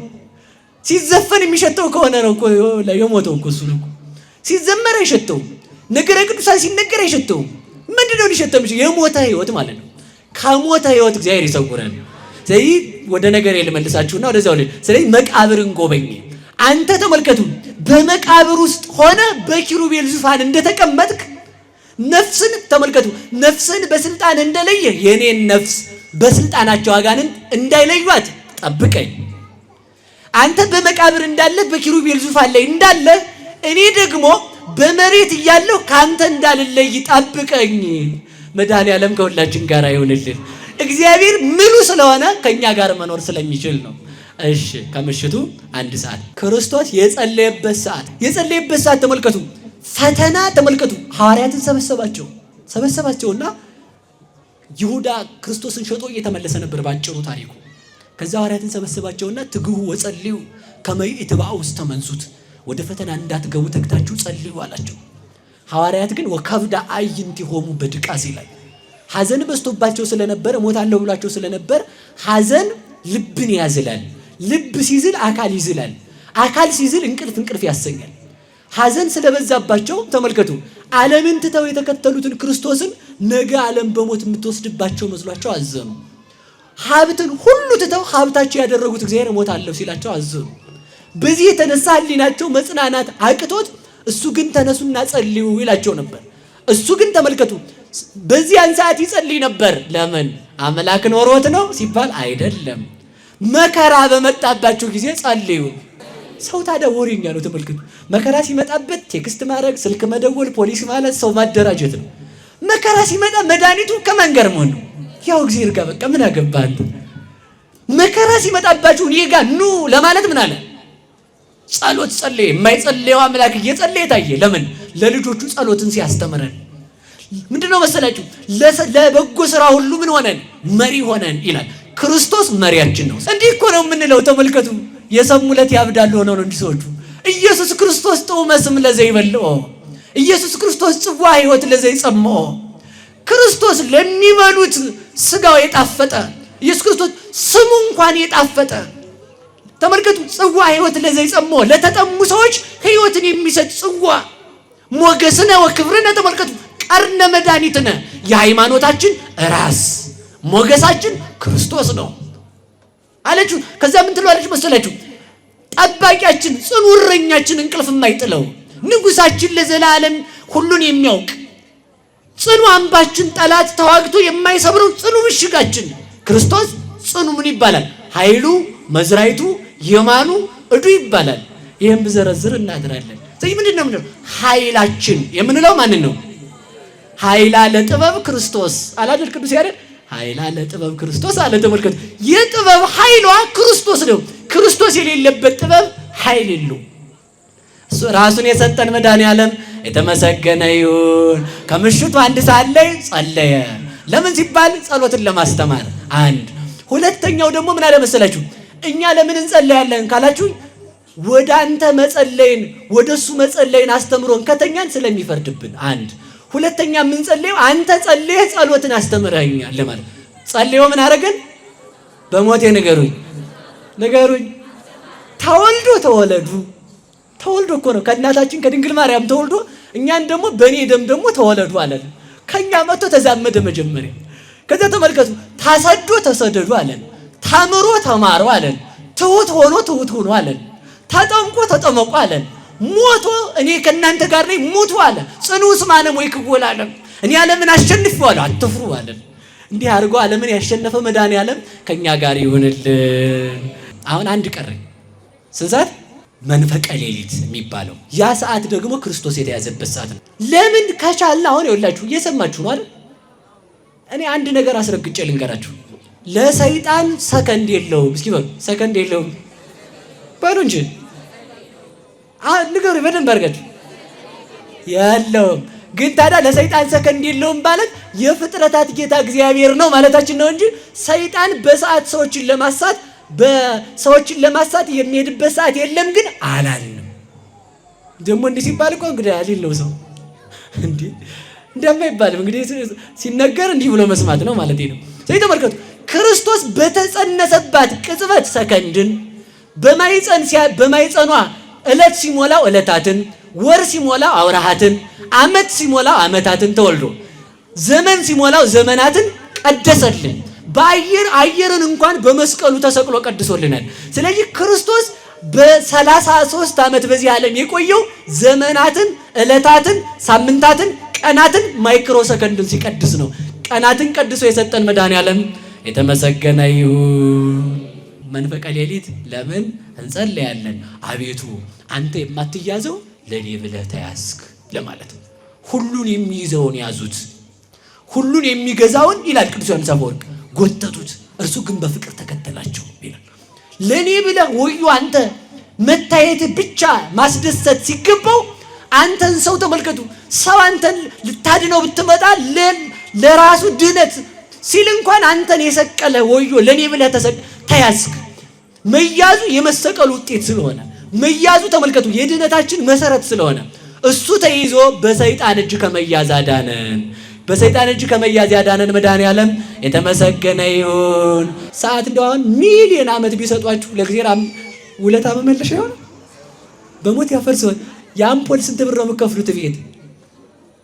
ሲዘፈን የሚሸተው ከሆነ ነው እኮ የሞተው እኮ እሱ ነው። ሲዘመር አይሸተውም። ነገረ ቅዱሳን ሲነገር አይሸተውም። ምንድነው ሊሸተው የሚችለው? የሞተ ሕይወት ማለት ነው። ከሞተ ሕይወት እግዚአብሔር ይሰውረን። ስለዚህ ወደ ነገር ልመልሳችሁና ወደዛው ላይ ስለዚህ መቃብርን ጎበኘ። አንተ ተመልከቱ በመቃብር ውስጥ ሆነ በኪሩቤል ዙፋን እንደተቀመጥክ ነፍስን ተመልከቱ ነፍስን በስልጣን እንደለየ የኔን ነፍስ በስልጣናቸው አጋንንት እንዳይለዩት ጠብቀኝ። አንተ በመቃብር እንዳለ በኪሩቤል ዙፋን ላይ እንዳለ እኔ ደግሞ በመሬት እያለሁ ካንተ እንዳልለይ ጠብቀኝ። መድኃኒዓለም ከሁላችን ጋር ይሁንልን። እግዚአብሔር ምሉ ስለሆነ ከኛ ጋር መኖር ስለሚችል ነው። እሺ ከምሽቱ 1 ሰዓት ክርስቶስ የጸለየበት ሰዓት ተመልከቱ። ፈተና ተመልከቱ። ሐዋርያትን ሰበሰባቸውና ይሁዳ ክርስቶስን ሸጦ እየተመለሰ ነበር ባጭሩ ታሪኩ። ከዛ ሐዋርያትን ሰበሰባቸውና ትግሁ ወጸልዩ ከመ ይትባኡ ውስተ መንሱት ወደ ፈተና እንዳትገቡ ተግታችሁ ጸልዩ አላቸው። ሐዋርያት ግን ወከብዳ አዕይንቲሆሙ በድቃስ ይላል። ሐዘን በዝቶባቸው ስለነበር ሞታለሁ ብሏቸው ስለነበር ሐዘን ልብን ያዝላል። ልብ ሲዝል አካል ይዝላል። አካል ሲዝል እንቅልፍ ያሰኛል። ሐዘን ስለበዛባቸው ተመልከቱ፣ ዓለምን ትተው የተከተሉትን ክርስቶስን ነገ ዓለም በሞት የምትወስድባቸው መስሏቸው አዘኑ። ሀብትን ሁሉ ትተው ሀብታቸው ያደረጉት እግዚአብሔር ሞታለሁ ሲላቸው አዘኑ። በዚህ የተነሳ ሕሊናቸው መጽናናት አቅቶት እሱ ግን ተነሱና ጸልዩ ይላቸው ነበር። እሱ ግን ተመልከቱ በዚያን ሰዓት ይጸልይ ነበር። ለምን? አምላክ ኖሮት ነው ሲባል አይደለም። መከራ በመጣባቸው ጊዜ ጸልዩ። ሰው ታዲያ ወሬኛ ነው። ተመልከቱ መከራ ሲመጣበት ቴክስት ማድረግ፣ ስልክ መደወል፣ ፖሊስ ማለት ሰው ማደራጀት ነው። መከራ ሲመጣ መድኃኒቱ ከመንገር መሆን ነው። ያው እግዚአብሔር ጋር በቃ ምን አገባህ አንተ። መከራ ሲመጣባችሁ እኔ ጋር ኑ ለማለት ምን አለ? ጸሎት ጸለየ። የማይጸልየው አምላክ እየጸለየ ታየ። ለምን? ለልጆቹ ጸሎትን ሲያስተምረን ምንድነው መሰላችሁ? ለበጎ ስራ ሁሉ ምን ሆነን? መሪ ሆነን ይላል። ክርስቶስ መሪያችን ነው። እንዲህ እኮ ነው የምንለው። ተመልከቱ የሰሙለት ያብዳሉ ሆነው ነው እንዲህ ሰዎቹ። ኢየሱስ ክርስቶስ ጥዑመ ስም ለዘይበልዖ፣ ኢየሱስ ክርስቶስ ጽዋ ሕይወት ለዘይጸምዖ። ክርስቶስ ለሚበሉት ስጋው የጣፈጠ ኢየሱስ ክርስቶስ ስሙ እንኳን የጣፈጠ ተመልከቱ። ጽዋ ሕይወት ለዘይጸምዖ፣ ለተጠሙ ሰዎች ሕይወትን የሚሰጥ ጽዋ። ሞገስነ ወክብርነ፣ ተመልከቱ ቀርነ መድኃኒትነ፣ የሃይማኖታችን ራስ ሞገሳችን ክርስቶስ ነው አለችው። ከዛ ምን ትለዋለች መሰላችሁ? ጠባቂያችን፣ ጽኑ እረኛችን፣ እንቅልፍ የማይጥለው ንጉሳችን፣ ለዘላለም ሁሉን የሚያውቅ ጽኑ አምባችን፣ ጠላት ተዋግቶ የማይሰብረው ጽኑ ምሽጋችን ክርስቶስ ጽኑ ምን ይባላል? ኃይሉ መዝራይቱ የማኑ እዱ ይባላል። ይህም ብዘረዝር እናድራለን። ስለዚህ ምንድን ነው ምንድነው ኃይላችን የምንለው? ማንን ነው? ኃይላ ለጥበብ ክርስቶስ አላደል ቅዱስ ያሬድ ኃይላ ለጥበብ ክርስቶስ አለ። ተመልከቱ የጥበብ ኃይሏ ክርስቶስ ነው። ክርስቶስ የሌለበት ጥበብ ኃይል የለው። እሱ ራሱን የሰጠን መድኃኔዓለም የተመሰገነ ይሁን። ከምሽቱ 1 ሰዓት ላይ ጸለየ። ለምን ሲባል ጸሎትን ለማስተማር አንድ። ሁለተኛው ደግሞ ምን አለ መሰላችሁ? እኛ ለምን እንጸለያለን ካላችሁ ወደ አንተ መጸለይን ወደ እሱ መጸለይን አስተምሮን ከተኛን ስለሚፈርድብን አንድ። ሁለተኛ ምን ጸለየው? አንተ ጸለየህ ጸሎትን አስተምረኛል ለማለት። ጸለየው ምን አረገን? በሞቴ ንገሩኝ። ተወልዶ ተወለዱ። ተወልዶ እኮ ነው ከእናታችን ከድንግል ማርያም ተወልዶ እኛን ደግሞ በእኔ ደም ደግሞ ተወለዱ አለን። ከኛ መጥቶ ተዛመደ መጀመሪያ። ከዛ ተመልከቱ ታሰዶ ተሰደዱ አለን። ተምሮ ተማሩ አለን። ትሁት ሆኖ አለን። ተጠምቆ ተጠመቁ አለን። ሞቶ እኔ ከእናንተ ጋር ነኝ ሙቱ አለ። ጽኑ እስማነም ወይ ክጎል አለም። እኔ ዓለምን አሸንፌዋለሁ አትፍሩ አለን። እንዲህ አድርጎ ዓለምን ያሸነፈ መድኃኔዓለም ከኛ ጋር ይሁንልን። አሁን አንድ ቀረኝ። ስንት ሰዓት? መንፈቀ ሌሊት የሚባለው ያ ሰዓት ደግሞ ክርስቶስ የተያዘበት ሰዓት ነው። ለምን ከቻልን አሁን ይኸውላችሁ እየሰማችሁ ነው አይደል? እኔ አንድ ነገር አስረግጬ ልንገራችሁ። ለሰይጣን ሰከንድ የለውም። እስኪ በሉ ሰከንድ የለውም በሉ እንጂ ንገሩ በደንብ አድርጋችሁ። የለውም። ግን ታዲያ ለሰይጣን ሰከንድ የለውም ማለት የፍጥረታት ጌታ እግዚአብሔር ነው ማለታችን ነው እንጂ ሰይጣን በሰዓት ሰዎችን ለማሳት የሚሄድበት ሰዓት የለም። ግን አላልንም። ደግሞ እንዲህ ሲባል እኮ እንግዲህ አሊል ነው ሰው እንዲህ እንደማይባልም እንግዲህ ሲነገር እንዲህ ብሎ መስማት ነው ማለት ነው። ስለዚህ ተመልከቱ ክርስቶስ በተጸነሰባት ቅጽበት ሰከንድን በማይጸኗ ዕለት ሲሞላው ዕለታትን፣ ወር ሲሞላው አውራሃትን፣ ዓመት ሲሞላው ዓመታትን ተወልዶ ዘመን ሲሞላው ዘመናትን ቀደሰልን። አየርን እንኳን በመስቀሉ ተሰቅሎ ቀድሶልናል። ስለዚህ ክርስቶስ በ33 ዓመት በዚህ ዓለም የቆየው ዘመናትን፣ ዕለታትን፣ ሳምንታትን፣ ቀናትን፣ ማይክሮ ሰከንድን ሲቀድስ ነው። ቀናትን ቀድሶ የሰጠን መድኃኔዓለም የተመሰገነ ይሁን። መንፈቀ ሌሊት ለምን እንጸልያለን? አቤቱ አንተ የማትያዘው ለኔ ብለህ ተያዝክ ለማለት ነው። ሁሉን የሚይዘውን ያዙት፣ ሁሉን የሚገዛውን ይላል ቅዱስ ዮሐንስ አፈወርቅ ጎተቱት፣ እርሱ ግን በፍቅር ተከተላቸው ይላል። ለኔ ብለህ ወዮ አንተ መታየት ብቻ ማስደሰት ሲገባው አንተን ሰው ተመልከቱ። ሰው አንተን ልታድነው ብትመጣ ለራሱ ድነት ሲል እንኳን አንተን የሰቀለ ወዮ ለኔ ብለህ ተያዝክ። መያዙ የመሰቀሉ ውጤት ስለሆነ መያዙ ተመልከቱ የድነታችን መሰረት ስለሆነ እሱ ተይዞ በሰይጣን እጅ ከመያዝ አዳነን። በሰይጣን እጅ ከመያዝ ያዳነን መድኃኔዓለም የተመሰገነ ይሁን። ሰዓት እንደው አሁን ሚሊዮን ዓመት ቢሰጧችሁ ለእግዚአብሔር ውለታ መመለሻ ይሆን? በሞት ያፈርሰው። የአምፖል ስንት ብር ነው የምትከፍሉት? ቤት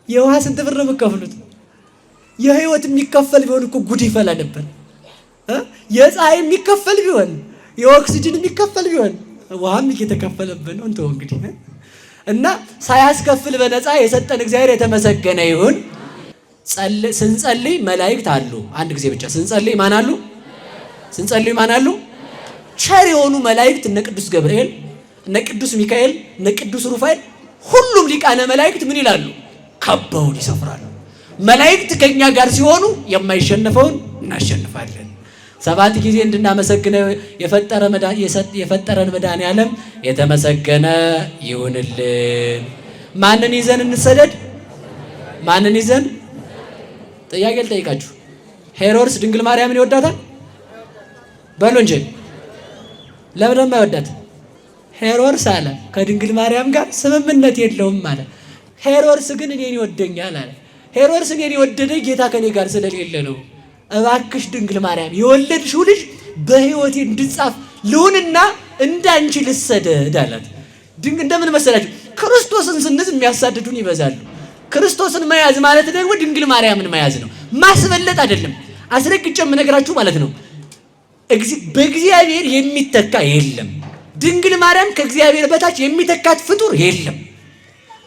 የውሃ ስንት ብር ነው የምትከፍሉት? የህይወት የሚከፈል ቢሆን እኮ ጉድ ይፈላ ነበር። የፀሐይ የሚከፈል ቢሆን የኦክሲጅን የሚከፈል ቢሆን ውሃም እየተከፈለብን ነው። እንተው እንግዲህ እና ሳያስከፍል በነፃ የሰጠን እግዚአብሔር የተመሰገነ ይሁን። ስንጸልይ መላእክት አሉ። አንድ ጊዜ ብቻ ስንጸልይ ማን አሉ? ስንጸልይ ማን አሉ? ቸር የሆኑ መላእክት እነ ቅዱስ ገብርኤል፣ እነ ቅዱስ ሚካኤል፣ እነ ቅዱስ ሩፋኤል ሁሉም ሊቃነ መላእክት ምን ይላሉ? ከበውን ይሰፍራሉ። መላእክት ከኛ ጋር ሲሆኑ የማይሸነፈውን እናሸንፋለን። 7 ጊዜ እንድናመሰግነው የፈጠረን መድኃኔዓለም የተመሰገነ ይሁንልን። ማንን ይዘን እንሰደድ? ማንን ይዘን? ጥያቄ ልጠይቃችሁ። ሄሮድስ ድንግል ማርያምን ይወዳታል? በሉ እንጂ ለምን የማይወዳት? ሄሮድስ አለ ከድንግል ማርያም ጋር ስምምነት የለውም አለ። ሄሮድስ ግን እኔን ይወደኛል አለ። ሄሮድስ እኔን የወደደ ጌታ ከኔ ጋር ስለሌለ ነው። እባክሽ ድንግል ማርያም የወለድሽው ልጅ በሕይወቴ እንድጻፍ ልሁንና እንዳንቺ ልሰደድ አላት። እንደምን መሰላችሁ? ክርስቶስን ስንዝ የሚያሳድዱን ይበዛሉ። ክርስቶስን መያዝ ማለት ደግሞ ድንግል ማርያምን መያዝ ነው፣ ማስበለጥ አይደለም። አስረግጬ የምነግራችሁ ማለት ነው። በእግዚአብሔር የሚተካ የለም። ድንግል ማርያም ከእግዚአብሔር በታች የሚተካት ፍጡር የለም።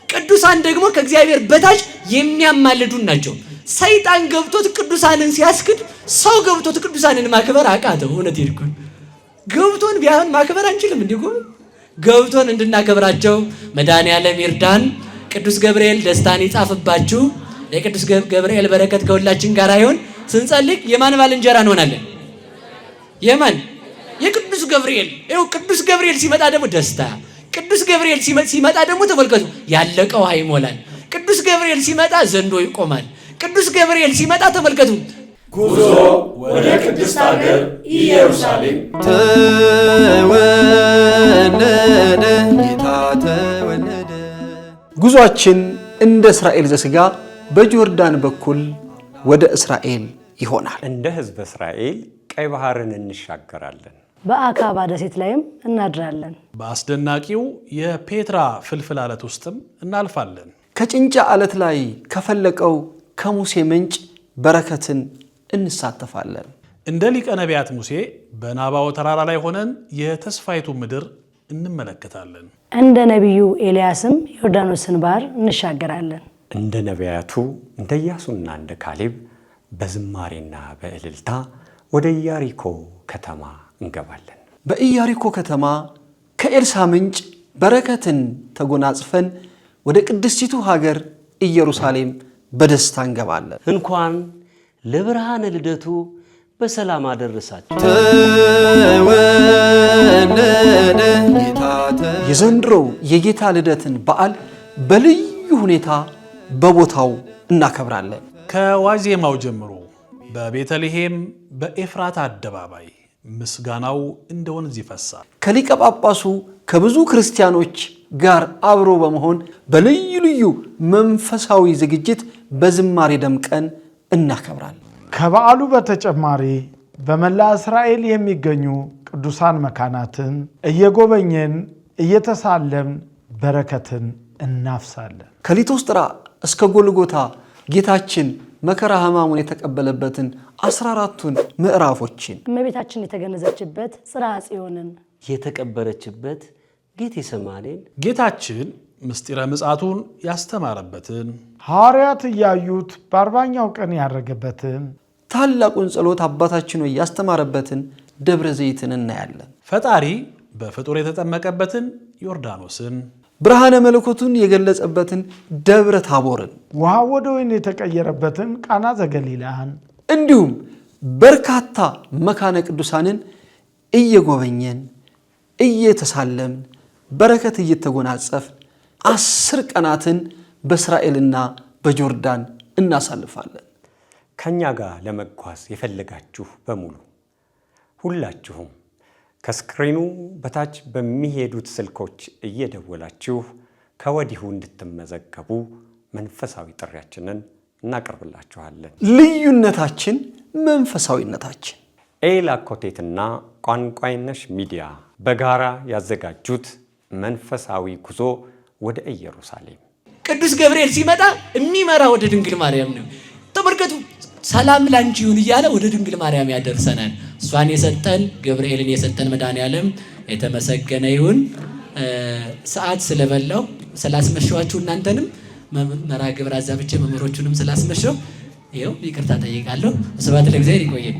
ቅዱሳን ደግሞ ከእግዚአብሔር በታች የሚያማልዱን ናቸው። ሰይጣን ገብቶት ቅዱሳንን ሲያስክድ ሰው ገብቶት ቅዱሳንን ማክበር አቃተው። እውነት ይልኩን ገብቶን ቢያህን ማክበር አንችልም። እንዲሁ ገብቶን እንድናከብራቸው መድኃኔዓለም ይርዳን። ቅዱስ ገብርኤል ደስታን ይጻፍባችሁ። የቅዱስ ገብርኤል በረከት ከሁላችን ጋር ይሁን። ስንጸልይ የማን ባልንጀራ እንሆናለን? የማን? የቅዱስ ገብርኤል። ይኸው ቅዱስ ገብርኤል ሲመጣ ደግሞ ደስታ፣ ቅዱስ ገብርኤል ሲመጣ ደግሞ ተመልከቱ ያለቀ ውሃ ይሞላል። ቅዱስ ገብርኤል ሲመጣ ዘንዶ ይቆማል። ቅዱስ ገብርኤል ሲመጣ ተመልከቱ ጉዞ ወደ ቅድስት ሀገር ኢየሩሳሌም። ተወለደ ጌታ ተወለደ። ጉዟችን እንደ እስራኤል ዘሥጋ በጆርዳን በኩል ወደ እስራኤል ይሆናል። እንደ ሕዝበ እስራኤል ቀይ ባህርን እንሻገራለን። በአካባ ደሴት ላይም እናድራለን። በአስደናቂው የፔትራ ፍልፍል ዓለት ውስጥም እናልፋለን። ከጭንጫ ዓለት ላይ ከፈለቀው ከሙሴ ምንጭ በረከትን እንሳተፋለን። እንደ ሊቀ ነቢያት ሙሴ በናባው ተራራ ላይ ሆነን የተስፋይቱ ምድር እንመለከታለን። እንደ ነቢዩ ኤልያስም ዮርዳኖስን ባህር እንሻገራለን። እንደ ነቢያቱ እንደ ኢያሱና እንደ ካሌብ በዝማሬና በእልልታ ወደ ኢያሪኮ ከተማ እንገባለን። በኢያሪኮ ከተማ ከኤልሳ ምንጭ በረከትን ተጎናጽፈን ወደ ቅድስቲቱ ሀገር ኢየሩሳሌም በደስታ እንገባለን። እንኳን ለብርሃነ ልደቱ በሰላም አደረሳችሁ። ተወለደ ጌታ የዘንድሮው የጌታ ልደትን በዓል በልዩ ሁኔታ በቦታው እናከብራለን። ከዋዜማው ጀምሮ በቤተልሔም በኤፍራታ አደባባይ ምስጋናው እንደ ወንዝ ይፈሳል። ከሊቀ ጳጳሱ ከብዙ ክርስቲያኖች ጋር አብሮ በመሆን በልዩ ልዩ መንፈሳዊ ዝግጅት በዝማሬ ደምቀን እናከብራለን። ከበዓሉ በተጨማሪ በመላ እስራኤል የሚገኙ ቅዱሳን መካናትን እየጎበኘን እየተሳለምን በረከትን እናፍሳለን። ከሊቶስጥራ እስከ ጎልጎታ ጌታችን መከራ ሕማሙን የተቀበለበትን 14ቱን ምዕራፎችን እመቤታችን የተገነዘችበት ጽርሐ ጽዮንን የተቀበረችበት ጌቴሰማኔን ጌታችን ምስጢረ ምጽአቱን ያስተማረበትን ሐዋርያት እያዩት በ40ኛው ቀን ያረገበትን ታላቁን ጸሎት አባታችን ሆይ ያስተማረበትን ደብረ ዘይትን እናያለን። ፈጣሪ በፍጡር የተጠመቀበትን ዮርዳኖስን፣ ብርሃነ መለኮቱን የገለጸበትን ደብረ ታቦርን፣ ውሃ ወደ ወይን የተቀየረበትን ቃና ዘገሊላህን እንዲሁም በርካታ መካነ ቅዱሳንን እየጎበኘን እየተሳለምን በረከት እየተጎናጸፍን 10 ቀናትን በእስራኤልና በጆርዳን እናሳልፋለን። ከኛ ጋር ለመጓዝ የፈለጋችሁ በሙሉ ሁላችሁም ከስክሪኑ በታች በሚሄዱት ስልኮች እየደወላችሁ ከወዲሁ እንድትመዘገቡ መንፈሳዊ ጥሪያችንን እናቀርብላችኋለን። ልዩነታችን መንፈሳዊነታችን። ኤላ ኮቴትና ቋንቋይነሽ ሚዲያ በጋራ ያዘጋጁት መንፈሳዊ ጉዞ ወደ ኢየሩሳሌም። ቅዱስ ገብርኤል ሲመጣ የሚመራ ወደ ድንግል ማርያም ነው። ተመልከቱ፣ ሰላም ላንቺ ይሁን እያለ ወደ ድንግል ማርያም ያደርሰናል። እሷን የሰጠን ገብርኤልን የሰጠን መድኃኔዓለም የተመሰገነ ይሁን። ሰዓት ስለበላው ስላስመሸዋችሁ እናንተንም መርሐ ግብር አዛብቼ መምህሮቹንም ስላስመሸው ይኸው ይቅርታ ጠይቃለሁ። ስብሐት ለእግዚአብሔር። ይቆየን።